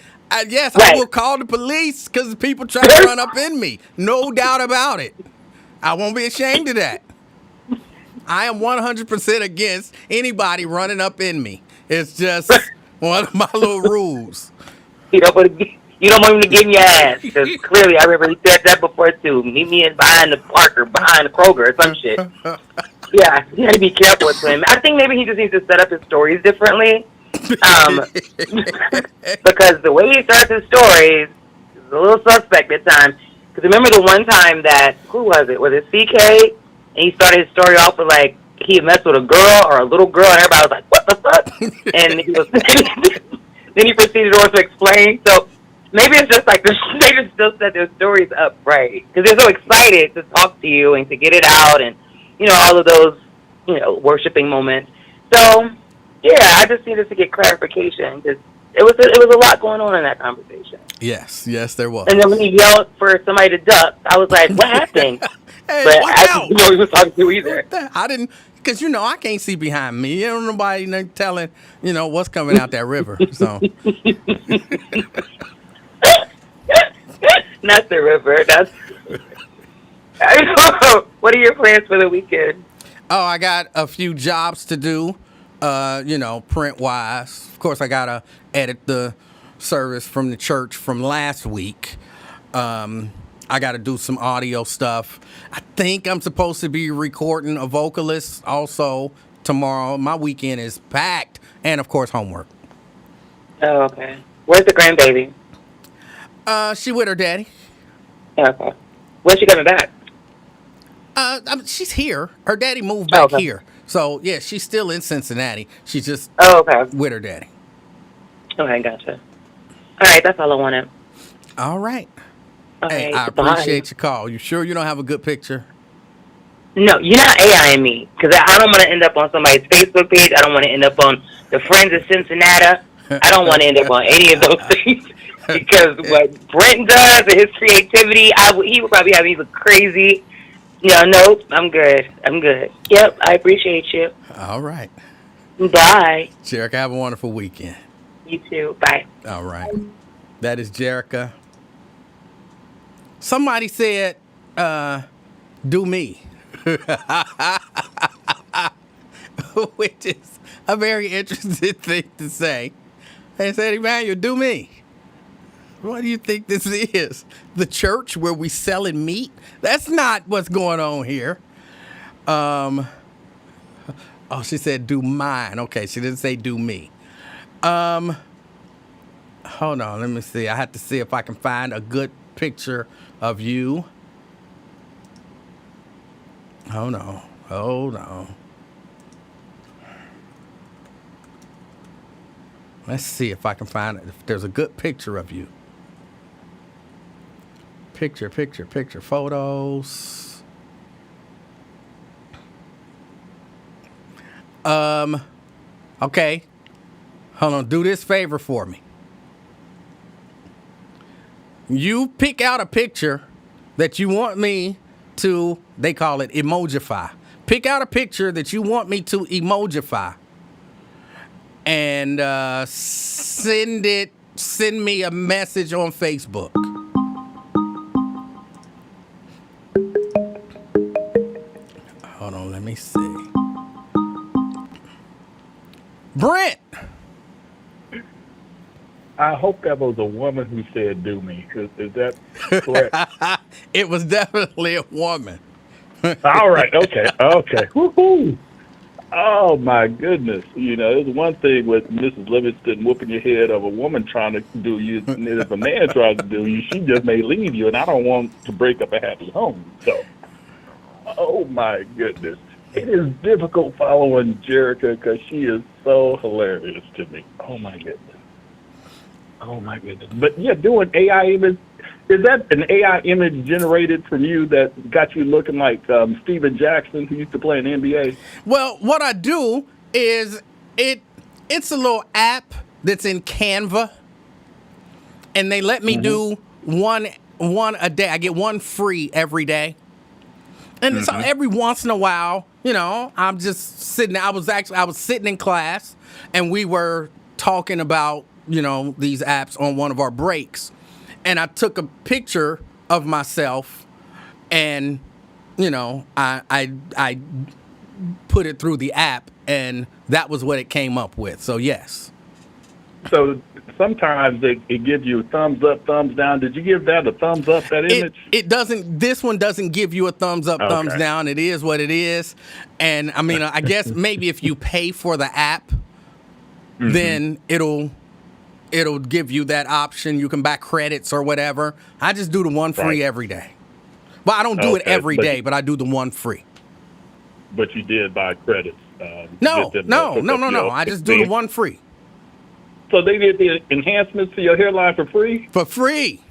Yes, Right. I will call the police because people try to run up in me. No doubt about it. I won't be ashamed of that. I am 100% against anybody running up in me. It's just one of my little rules. You don't want him to get in your ass. Because clearly, I remember he said that before, too. Meet me behind the park or behind the Kroger or some shit. Yeah, you got to be careful with him. I think maybe he just needs to set up his stories differently. Because the way he starts his stories is a little suspect at times. Because remember the one time that, who was it? Was it CK? And he started his story off with, like, he had messed with a girl or a little girl, and everybody was like, what the fuck? And he was, then he proceeded on to explain. So maybe it's just like, they just still set their stories up right. Because they're so excited to talk to you and to get it out and, you know, all of those, you know, worshiping moments. So, yeah, I just needed to get clarification because it was a lot going on in that conversation. Yes, there was. And then when he yelled for somebody to duck, I was like, what happened? Hey, But watch I out. didn't know he was talking to either. I didn't, because, you know, I can't see behind me. You don't nobody telling, you know, what's coming out that river. So, Not the river. That's. What are your plans for the weekend? oh, I got a few jobs to do, you know, print-wise. Of course, I got to edit the service from the church from last week. I got to do some audio stuff. I think I'm supposed to be recording a vocalist also tomorrow. My weekend is packed. And, of course, homework. Oh, okay. Where's the grandbaby? She with her daddy. Okay. When's she coming back? She's here. Her daddy moved back Okay. here. So, yeah, she's still in Cincinnati. She's just Oh, okay. with her daddy. Okay, gotcha. All right, that's all I wanted. All right. Okay, Hey, I bye. appreciate your call. You sure you don't have a good picture? No, you're not AIing me because I don't want to end up on somebody's Facebook page. I don't want to end up on the Friends of Cincinnati. I don't want to end up on any of those things because what Brent does and his creativity, he would probably have me look crazy. No, nope, I'm good. Yep, I appreciate you. All right. Bye. Jerica, have a wonderful weekend. You too. Bye. All right. That is Jerica. Somebody said, do me. Which is a very interesting thing to say. They said, Emanuel, do me. What do you think this is? The church where we selling meat? That's not what's going on here. Oh, she said do mine. Okay, she didn't say do me. Hold on, let me see. I have to see if I can find a good picture of you. Hold on. Let's see if I can find it. If there's a good picture of you. Picture, photos. Okay. Hold on, do this favor for me. You pick out a picture that you want me to, they call it emojify. Pick out a picture that you want me to emojify. And send me a message on Facebook. Hold on, let me see. Brent. I hope that was a woman who said "do me." Is that correct? It was definitely a woman. All right. Okay. Okay. Woohoo! Oh my goodness! You know, there's one thing with Mrs. Livingston whooping your head of a woman trying to do you, and if a man tries to do you, she just may leave you, and I don't want to break up a happy home. So, oh my goodness, it is difficult following Jerica because she is so hilarious to me. Oh my goodness. Oh my goodness! But yeah, doing AI image. Is that an AI image generated from you that got you looking like Steven Jackson, who used to play in the NBA? Well, what I do is it's a little app that's in Canva, and they let me do one a day. I get one free every day, and so every once in a while, you know, I'm just sitting. I was sitting in class, and we were talking about, you know, these apps on one of our breaks. And I took a picture of myself, and, you know, I put it through the app, and that was what it came up with. So yes. So sometimes it gives you a thumbs up, thumbs down. Did you give that a thumbs up? That image? It doesn't. This one doesn't give you a thumbs up, thumbs down. It is what it is. And I mean, I guess maybe if you pay for the app, then it'll give you that option. You can buy credits or whatever. I just do the one free every day. Well, I don't do it every day, but I do the one free. But you did buy credits. No. I just do the one free. So they did the enhancements to your hairline for free? For free.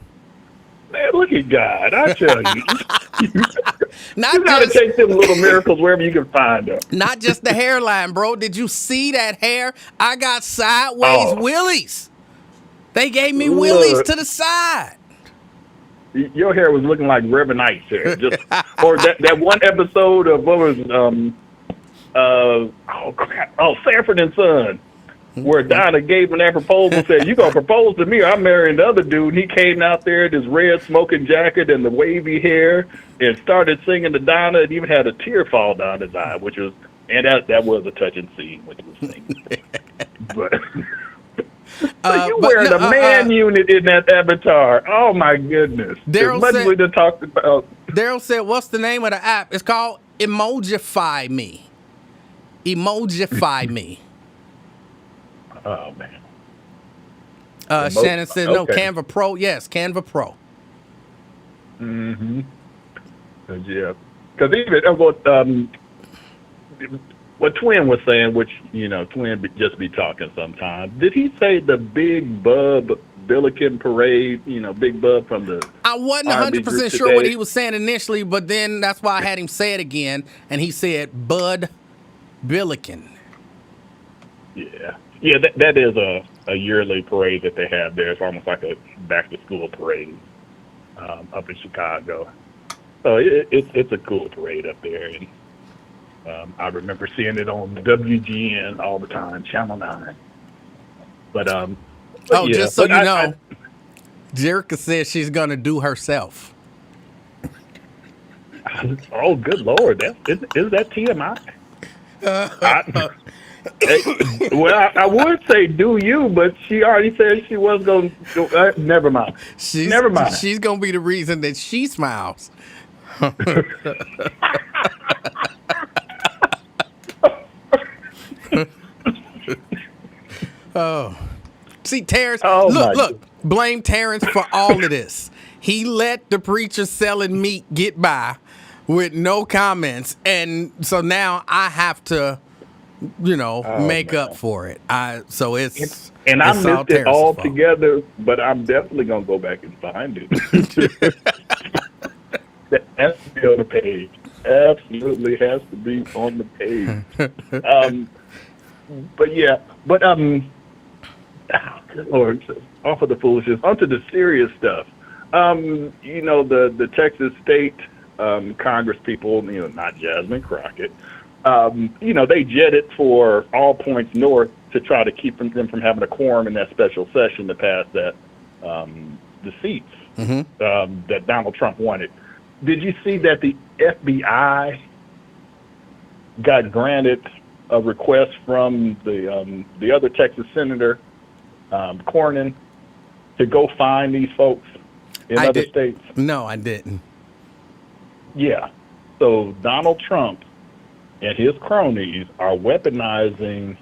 Man, look at God. I tell you. Not you got to take them little miracles wherever you can find them. Not just the hairline, bro. Did you see that hair? I got sideways willies. They gave me willies to the side. Your hair was looking like Reverend Knight's hair. Just, or that one episode of what was Sanford and Son, where Donna gave him that proposal and said, "You gonna propose to me or I'm marrying the other dude." And he came out there in his red smoking jacket and the wavy hair and started singing to Donna, and even had a tear fall down his eye, which was, and that was a touching scene when he was singing. But so you wearing a man unit in that avatar. Oh my goodness. There's much we to talk about. Daryl said, what's the name of the app? It's called Emojify Me. Emojify Me. Oh man. Shannon said no, Canva Pro. Yes, Canva Pro. Mm-hmm. Yeah. Because even what Twin was saying, which, you know, Twin just be talking sometimes. Did he say the Big Bub Billiken Parade, you know, Big Bub from the I wasn't 100% sure what he was saying initially, but then that's why I had him say it again, and he said Bud Billiken. Yeah. Yeah, that is a yearly parade that they have there. It's almost like a back-to-school parade up in Chicago. So it's a cool parade up there, and I remember seeing it on WGN all the time, Channel 9. But yeah, just so you know, Jerica says she's gonna do herself. Oh, good Lord! Is that TMI? Well, I would say do you, but she already said she was going to. Never mind. Never mind. She's going to be the reason that she smiles. Oh. See, Terrence, look, blame Terrence for all of this. He let the preacher selling meat get by with no comments, and so now I have to, you know, make up for it. So it's and I missed it all together, but I'm definitely gonna go back and find it. That has to be on the page. Absolutely has to be on the page. But good Lord, off of the foolishness, onto the serious stuff. You know, the Texas State Congress people, not Jasmine Crockett, they jetted for all points north to try to keep them from having a quorum in that special session to pass that the seats that Donald Trump wanted. Did you see that the FBI got granted a request from the other Texas senator, Cornyn, to go find these folks in other states? No, I didn't. Yeah. So Donald Trump and his cronies are weaponizing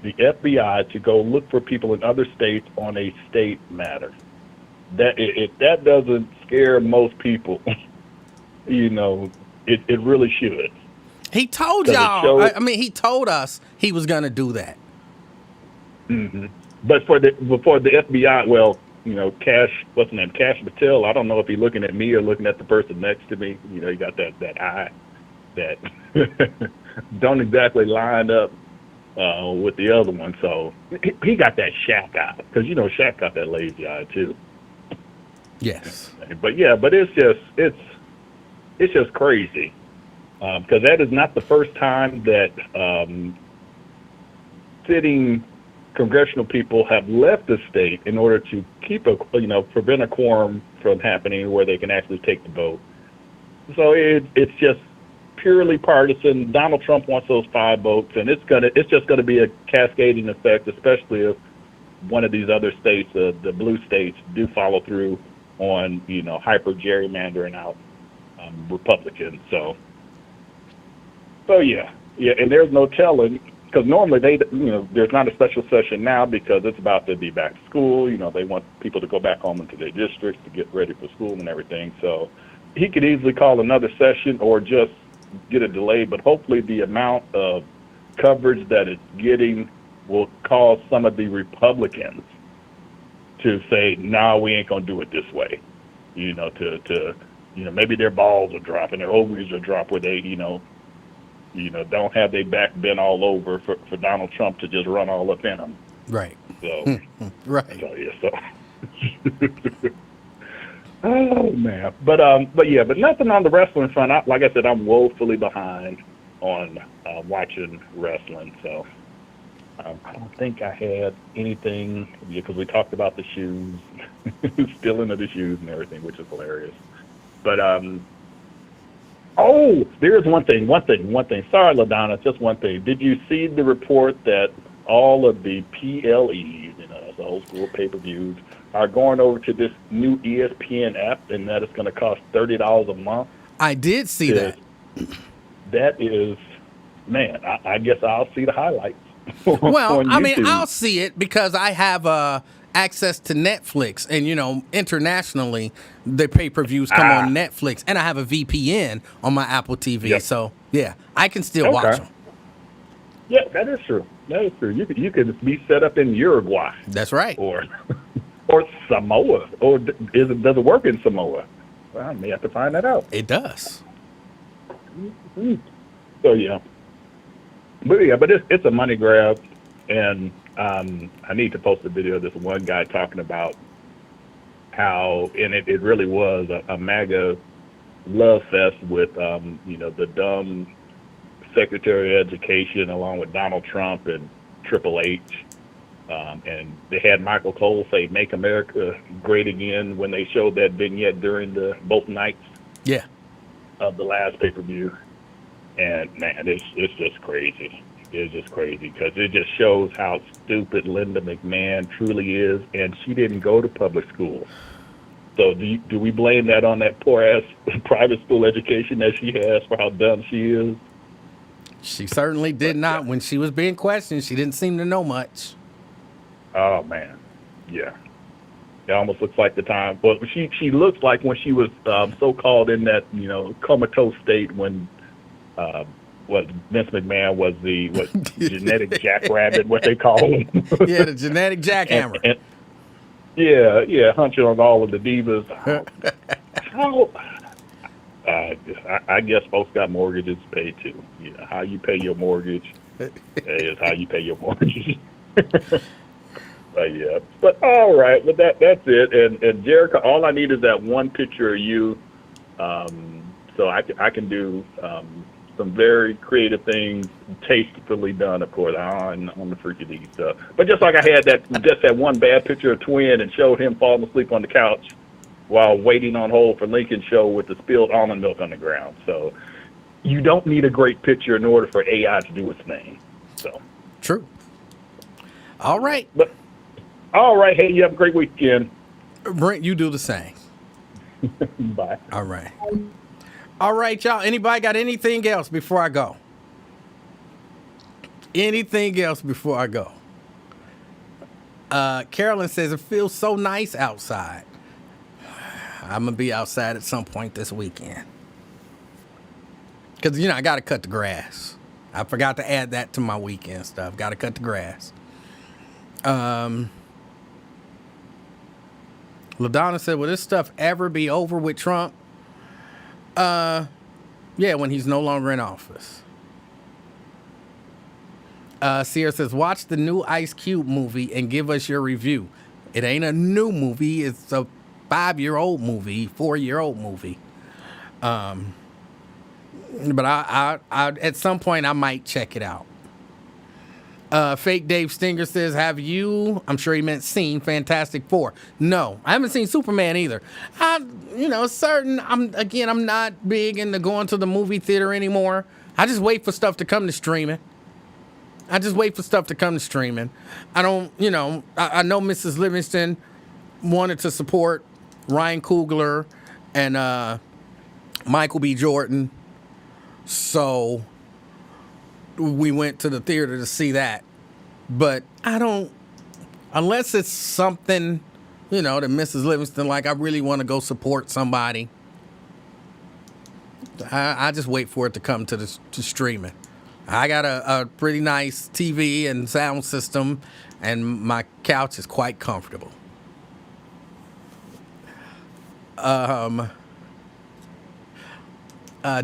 the FBI to go look for people in other states on a state matter. That if that doesn't scare most people, it really should. He told y'all. He told us he was gonna do that. Mm-hmm. But before the FBI, what's his name, Cash Patel. I don't know if he's looking at me or looking at the person next to me. He got that eye that don't exactly line up with the other one. So he got that Shaq eye, because Shaq got that lazy eye too. Yes. But it's just crazy, because that is not the first time that sitting congressional people have left the state in order to keep prevent a quorum from happening where they can actually take the vote. So it's just purely partisan. Donald Trump wants those 5 votes, and it's just gonna be a cascading effect, especially if one of these other states, the blue states, do follow through on hyper gerrymandering out Republicans. So yeah, and there's no telling, because normally there's not a special session now because it's about to be back to school. They want people to go back home into their districts to get ready for school and everything. So he could easily call another session or just get a delay, but hopefully the amount of coverage that it's getting will cause some of the Republicans to say, no, we ain't gonna do it this way. Maybe their balls are dropping, their ovaries are dropped, where they, don't have their back bent all over for Donald Trump to just run all up in them. Right. So, right. So, yeah, oh man, but nothing on the wrestling front. Like I said, I'm woefully behind on watching wrestling. So I don't think I had anything, because we talked about the shoes, stealing of the shoes and everything, which is hilarious. But there's one thing. Sorry, LaDonna, just one thing. Did you see the report that all of the PLEs, that's the old school pay-per-views, are going over to this new ESPN app, and that it's going to cost $30 a month? I did see that. That is, man, I guess I'll see the highlights. Well, I'll see it because I have access to Netflix, and internationally the pay-per-views come on Netflix, and I have a VPN on my Apple TV. Yep. So yeah, I can still watch them. Yeah, that is true. You could be set up in Uruguay. That's right. Or Samoa. Or does it work in Samoa? Well, I may have to find that out. It does. Mm-hmm. So yeah. But it's a money grab, and I need to post a video of this one guy talking about how, and it really was a MAGA love fest with the dumb Secretary of Education along with Donald Trump and Triple H, and they had Michael Cole say "Make America Great Again" when they showed that vignette during both nights of the last pay-per-view. And man, it's just crazy. It's just crazy because it just shows how stupid Linda McMahon truly is, and she didn't go to public school. So do we blame that on that poor ass private school education that she has for how dumb she is? She certainly did not. When she was being questioned, she didn't seem to know much. Oh man, yeah. It almost looks like the time. Well, she looks like when she was so-called in that comatose state when. Vince McMahon was the genetic jackrabbit, what they call him. Yeah, the genetic jackhammer. Yeah, hunching on all of the divas. I guess folks got mortgages to pay too. How you pay your mortgage is how you pay your mortgage. But all right, but that's it. And Jericho, all I need is that one picture of you So I can do some very creative things, tastefully done, of course, on the Freaky Deaky stuff. But just like I had that one bad picture of Twin and showed him falling asleep on the couch while waiting on hold for Lincoln's show with the spilled almond milk on the ground. So you don't need a great picture in order for AI to do its thing. So True. All right. But all right, hey, you have a great weekend. Brent, you do the same. Bye. All right. All right, y'all. Anybody got anything else before I go? Anything else before I go? Carolyn says it feels so nice outside. I'm going to be outside at some point this weekend. Because, I got to cut the grass. I forgot to add that to my weekend stuff. Got to cut the grass. LaDonna said, will this stuff ever be over with Trump? Yeah, when he's no longer in office. Sierra says, watch the new Ice Cube movie and give us your review. It ain't a new movie. It's a 5-year-old movie, 4-year-old movie. But I at some point I might check it out. Fake Dave Stinger says, have you, I'm sure he meant seen Fantastic Four. No, I haven't seen Superman either. I'm not big into going to the movie theater anymore. I just wait for stuff to come to streaming. I don't, I know Mrs. Livingston wanted to support Ryan Coogler and Michael B. Jordan. So we went to the theater to see that. But I don't, unless it's something, that Mrs. Livingston, like I really want to go support somebody, I just wait for it to come to streaming. I got a pretty nice TV and sound system, and my couch is quite comfortable.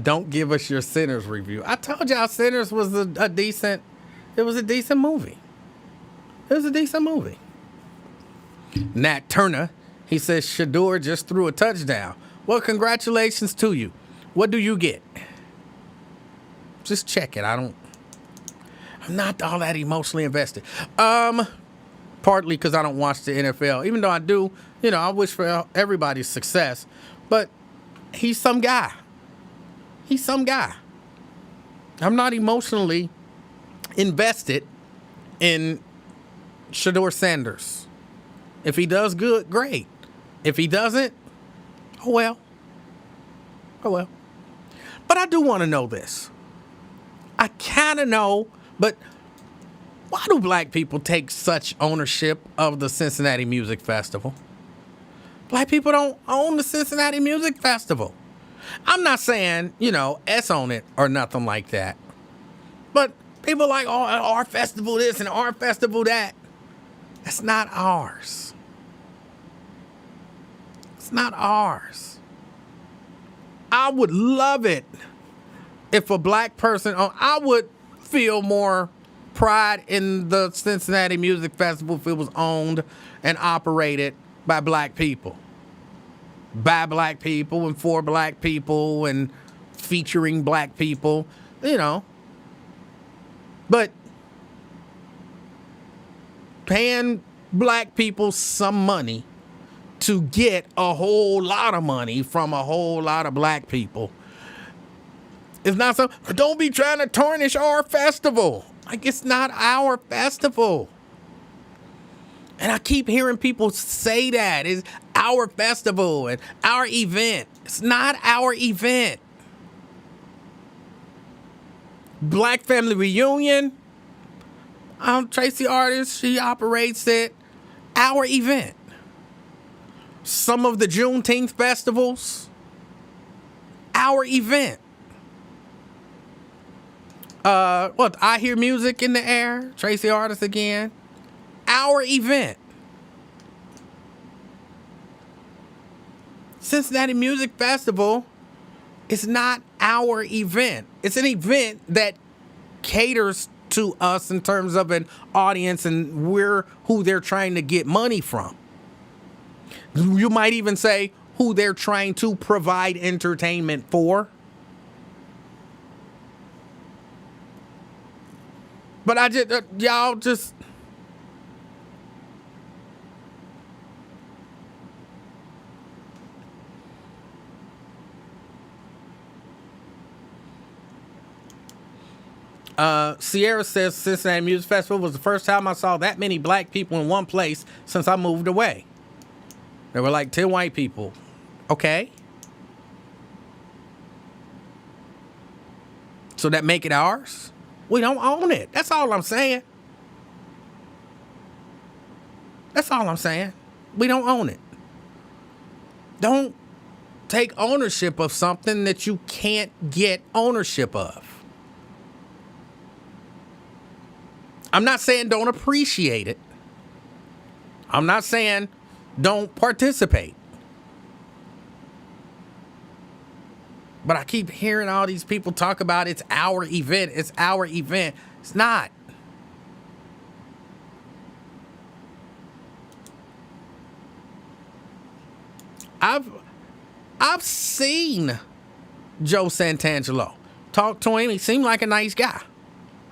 Don't give us your Sinners review. I told y'all Sinners was a decent movie. Nat Turner, he says, Shador just threw a touchdown. Well, congratulations to you. What do you get? Just check it. I'm not all that emotionally invested. Partly because I don't watch the NFL. Even though I do, I wish for everybody's success. But he's some guy. I'm not emotionally invested in Shador Sanders. If he does good, great. If he doesn't, oh well. But I do want to know this. I kind of know, but why do black people take such ownership of the Cincinnati Music Festival? Black people don't own the Cincinnati Music Festival. I'm not saying, S on it or nothing like that. But people like, oh, our festival this and our festival that. That's not ours. It's not ours. I would love it if a black person, I would feel more pride in the Cincinnati Music Festival if it was owned and operated by black people. By black people and for black people and featuring black people, But paying black people some money to get a whole lot of money from a whole lot of black people is not so. Don't be trying to tarnish our festival. Like, it's not our festival. And I keep hearing people say that. It's our festival and our event. It's not our event. Black Family Reunion. Tracy Artist, she operates it. Our event. Some of the Juneteenth festivals. Our event. I Hear Music in the Air. Tracy Artist again. Our event. Cincinnati Music Festival is not our event. It's an event that caters to us in terms of an audience, and we're who they're trying to get money from. You might even say who they're trying to provide entertainment for. But I just, y'all just. Sierra says Cincinnati Music Festival was the first time I saw that many black people in one place since I moved away. There were like 10 white people. Okay. So that make it ours? We don't own it. That's all I'm saying. That's all I'm saying. We don't own it. Don't take ownership of something that you can't get ownership of. I'm not saying don't appreciate it. I'm not saying don't participate. But I keep hearing all these people talk about it's our event. It's our event. It's not. I've seen Joe Santangelo. Talked to him. He seemed like a nice guy.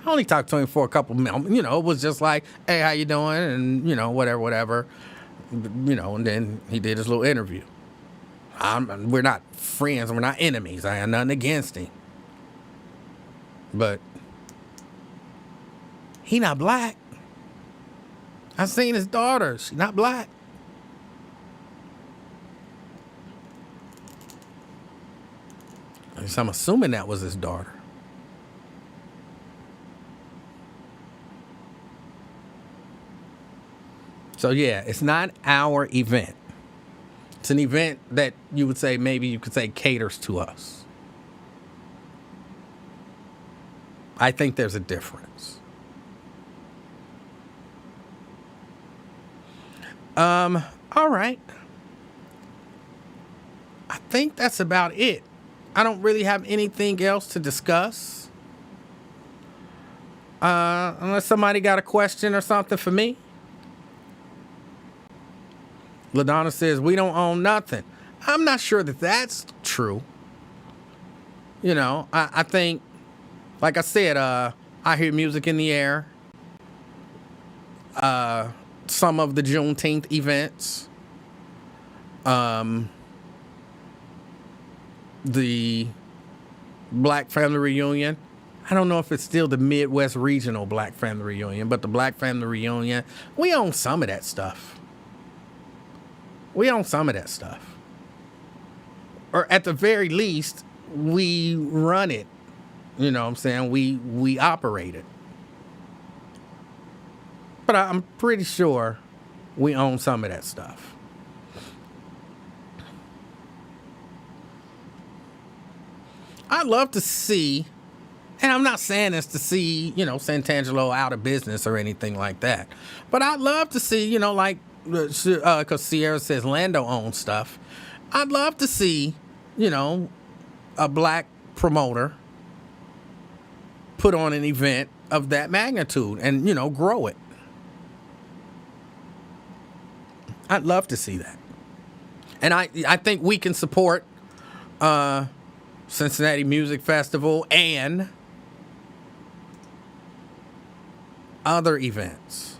I only talked to him for a couple minutes. You know, it was just like, hey, how you doing? And, you know, whatever. You know, and then he did his little interview. We're not friends. We're not enemies. I have nothing against him. But he not black. I seen his daughter. She's not black. So I'm assuming that was his daughter. So yeah, it's not our event. It's an event that you would say, maybe you could say caters to us. I think there's a difference. All right. I think that's about it. I don't really have anything else to discuss. Unless somebody got a question or something for me. LaDonna says, we don't own nothing. I'm not sure that that's true. You know, I think, like I said, I hear music in the air. Some of the Juneteenth events. The Black Family Reunion. I don't know if it's still the Midwest Regional Black Family Reunion, but the Black Family Reunion, we own some of that stuff. We own some of that stuff. Or at the very least, we run it. You know what I'm saying? We operate it. But I'm pretty sure we own some of that stuff. I'd love to see, and I'm not saying this to see, you know, Santangelo out of business or anything like that, but I'd love to see, you know, like, because Sierra says Lando owns stuff. I'd love to see, you know, a black promoter put on an event of that magnitude and, you know, grow it. I'd love to see that. And I think we can support Cincinnati Music Festival and other events.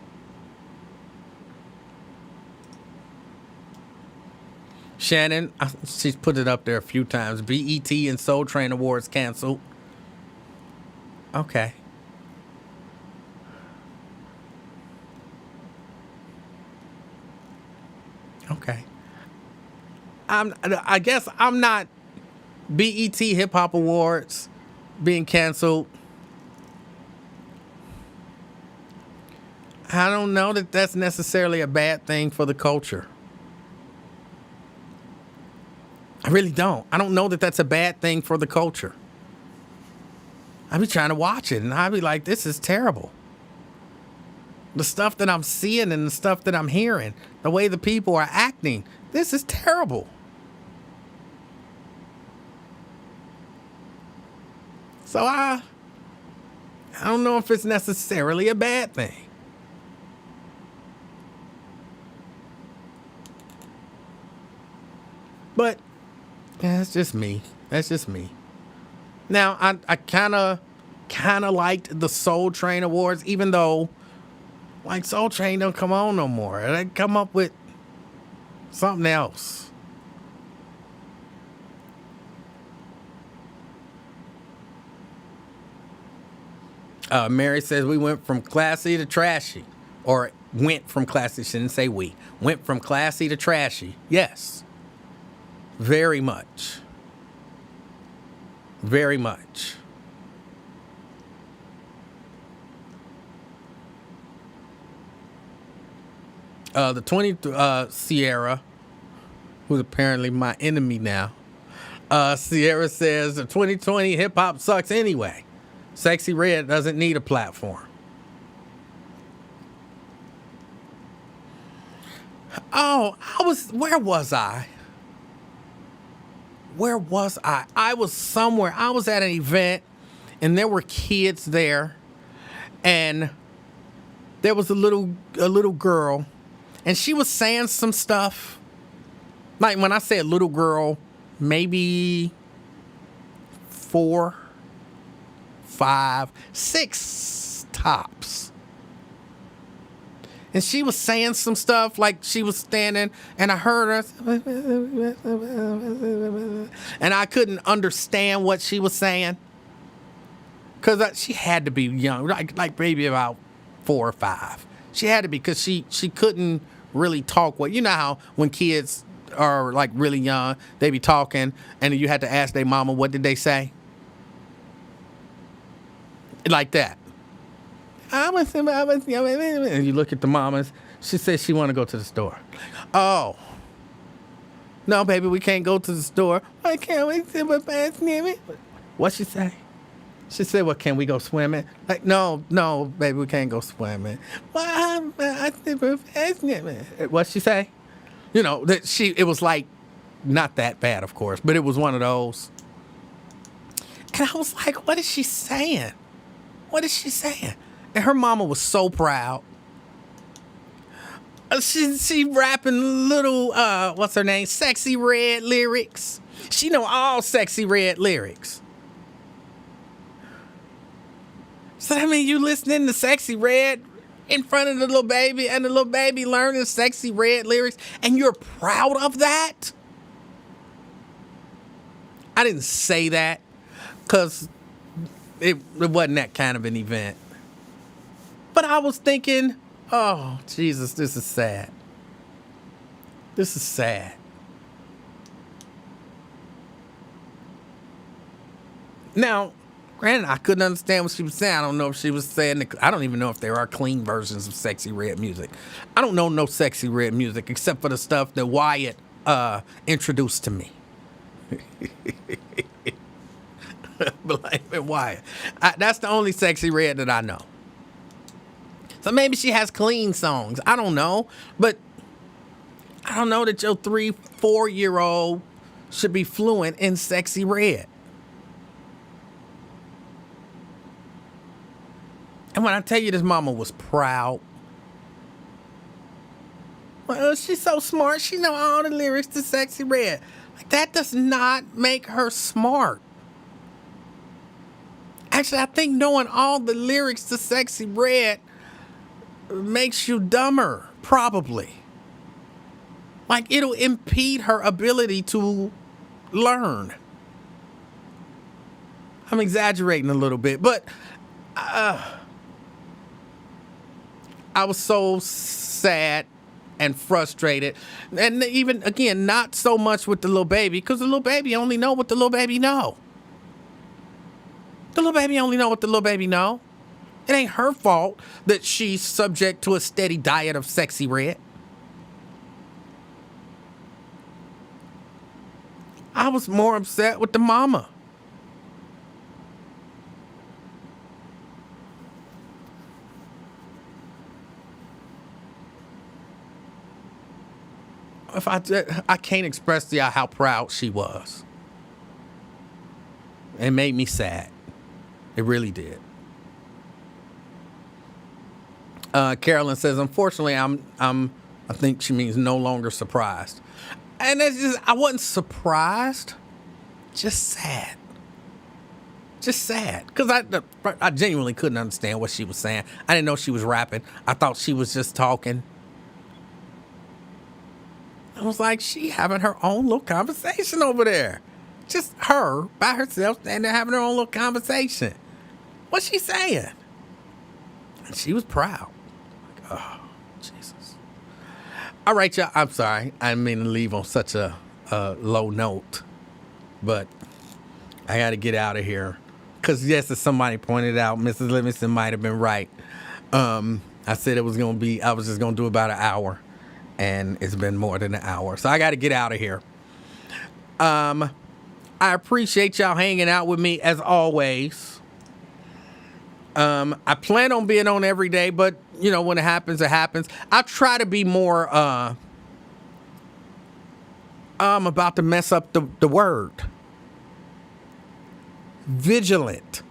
Shannon, she's put it up there a few times. BET and Soul Train Awards canceled. Okay. Okay. I guess I'm not BET Hip Hop Awards being canceled. I don't know that that's necessarily a bad thing for the culture. I really don't. I don't know that that's a bad thing for the culture. I be trying to watch it and I be like, this is terrible. The stuff that I'm seeing and the stuff that I'm hearing, the way the people are acting, this is terrible. So I don't know if it's necessarily a bad thing. But yeah, that's just me. That's just me. Now, I kind of kind of liked the Soul Train Awards, even though, like, Soul Train don't come on no more. They come up with something else. Mary says we went from classy to trashy. Or went from classy, she didn't say we. Went from classy to trashy. Yes. Very much. Very much. The 20 Sierra, who's apparently my enemy now. Sierra says the 2020 hip hop sucks anyway. Sexy Red doesn't need a platform. Oh, where was I? Where was I? I was somewhere. I was at an event and there were kids there, and there was a little girl, and she was saying some stuff. Like, when I say a little girl, maybe 4, 5, 6 tops. And she was saying some stuff, like she was standing, and I heard her, and I couldn't understand what she was saying, because she had to be young, like maybe about 4 or 5. She had to be, because she couldn't really talk. Well, you know how when kids are like really young, they be talking, and you had to ask their mama, what did they say? Like that. And you look at the mamas. She says she want to go to the store. Oh. No, baby, we can't go to the store. Why can't we sit with fast swimming? What she say? She said, well, can we go swimming? Like, no, baby, we can't go swimming. Why? I sit with fast swimming. What she say? You know, it was like, not that bad, of course, but it was one of those. And I was like, what is she saying? What is she saying? And her mama was so proud. She rapping little, what's her name? Sexy Red lyrics. She know all Sexy Red lyrics. So that mean you listening to Sexy Red in front of the little baby, and the little baby learning Sexy Red lyrics, and you're proud of that? I didn't say that because it wasn't that kind of an event. But I was thinking, oh, Jesus, this is sad. This is sad. Now, granted, I couldn't understand what she was saying. I don't know if she was saying, I don't even know if there are clean versions of Sexy Red music. I don't know no Sexy Red music except for the stuff that Wyatt introduced to me. Blame it, Wyatt. That's the only Sexy Red that I know. So maybe she has clean songs. I don't know. But I don't know that your 3-4-year-old should be fluent in Sexy Red. And when I tell you this mama was proud. Well, she's so smart. She know all the lyrics to Sexy Red. Like, that does not make her smart. Actually, I think knowing all the lyrics to Sexy Red makes you dumber, probably. Like, it'll impede her ability to learn. I'm exaggerating a little bit, but I was so sad and frustrated. And even, again, not so much with the little baby, because the little baby only know what the little baby know. The little baby only know what the little baby know. It ain't her fault that she's subject to a steady diet of Sexy Red. I was more upset with the mama. I can't express to y'all how proud she was. It made me sad. It really did. Carolyn says, unfortunately, I think she means no longer surprised. And it's just, I wasn't surprised, just sad. Just sad. Because I genuinely couldn't understand what she was saying. I didn't know she was rapping. I thought she was just talking. I was like, she having her own little conversation over there. Just her by herself and they're having her own little conversation. What's she saying? And she was proud. Like, oh, Jesus. All right, y'all. I'm sorry. I didn't mean to leave on such a low note. But I got to get out of here. Because, yes, as somebody pointed out, Mrs. Livingston might have been right. I said it was going to be, I was just going to do about an hour. And it's been more than an hour. So I got to get out of here. I appreciate y'all hanging out with me as always. I plan on being on every day, but, you know, when it happens, it happens. I'll try to be more, I'm about to mess up the word. Vigilant.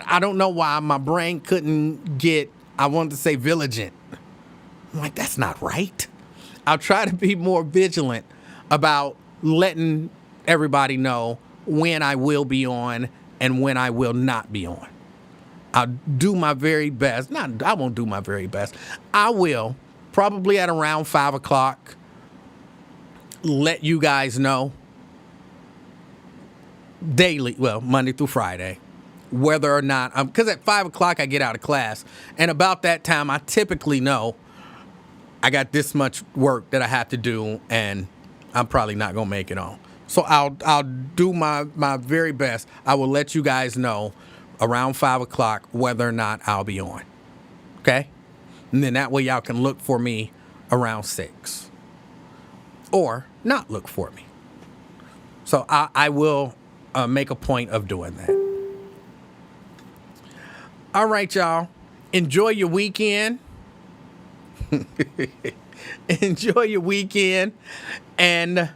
I don't know why my brain couldn't get, I wanted to say vigilant. I'm like, that's not right. I'll try to be more vigilant about letting everybody know when I will be on and when I will not be on. I'll do my very best. I won't do my very best. I will, probably at around 5 o'clock, let you guys know daily, well, Monday through Friday, whether or not because at 5 o'clock I get out of class. And about that time, I typically know I got this much work that I have to do and I'm probably not going to make it on. So I'll do my very best. I will let you guys know around 5 o'clock whether or not I'll be on. Okay? And then that way y'all can look for me around 6. Or not look for me. So I will make a point of doing that. All right, y'all. Enjoy your weekend. Enjoy your weekend. And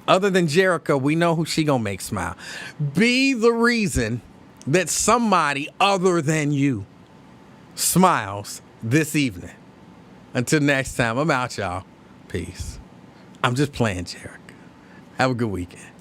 other than Jericho, we know who she gonna make smile. Be the reason that somebody other than you smiles this evening. Until next time, I'm out, y'all. Peace. I'm just playing, Jericho. Have a good weekend.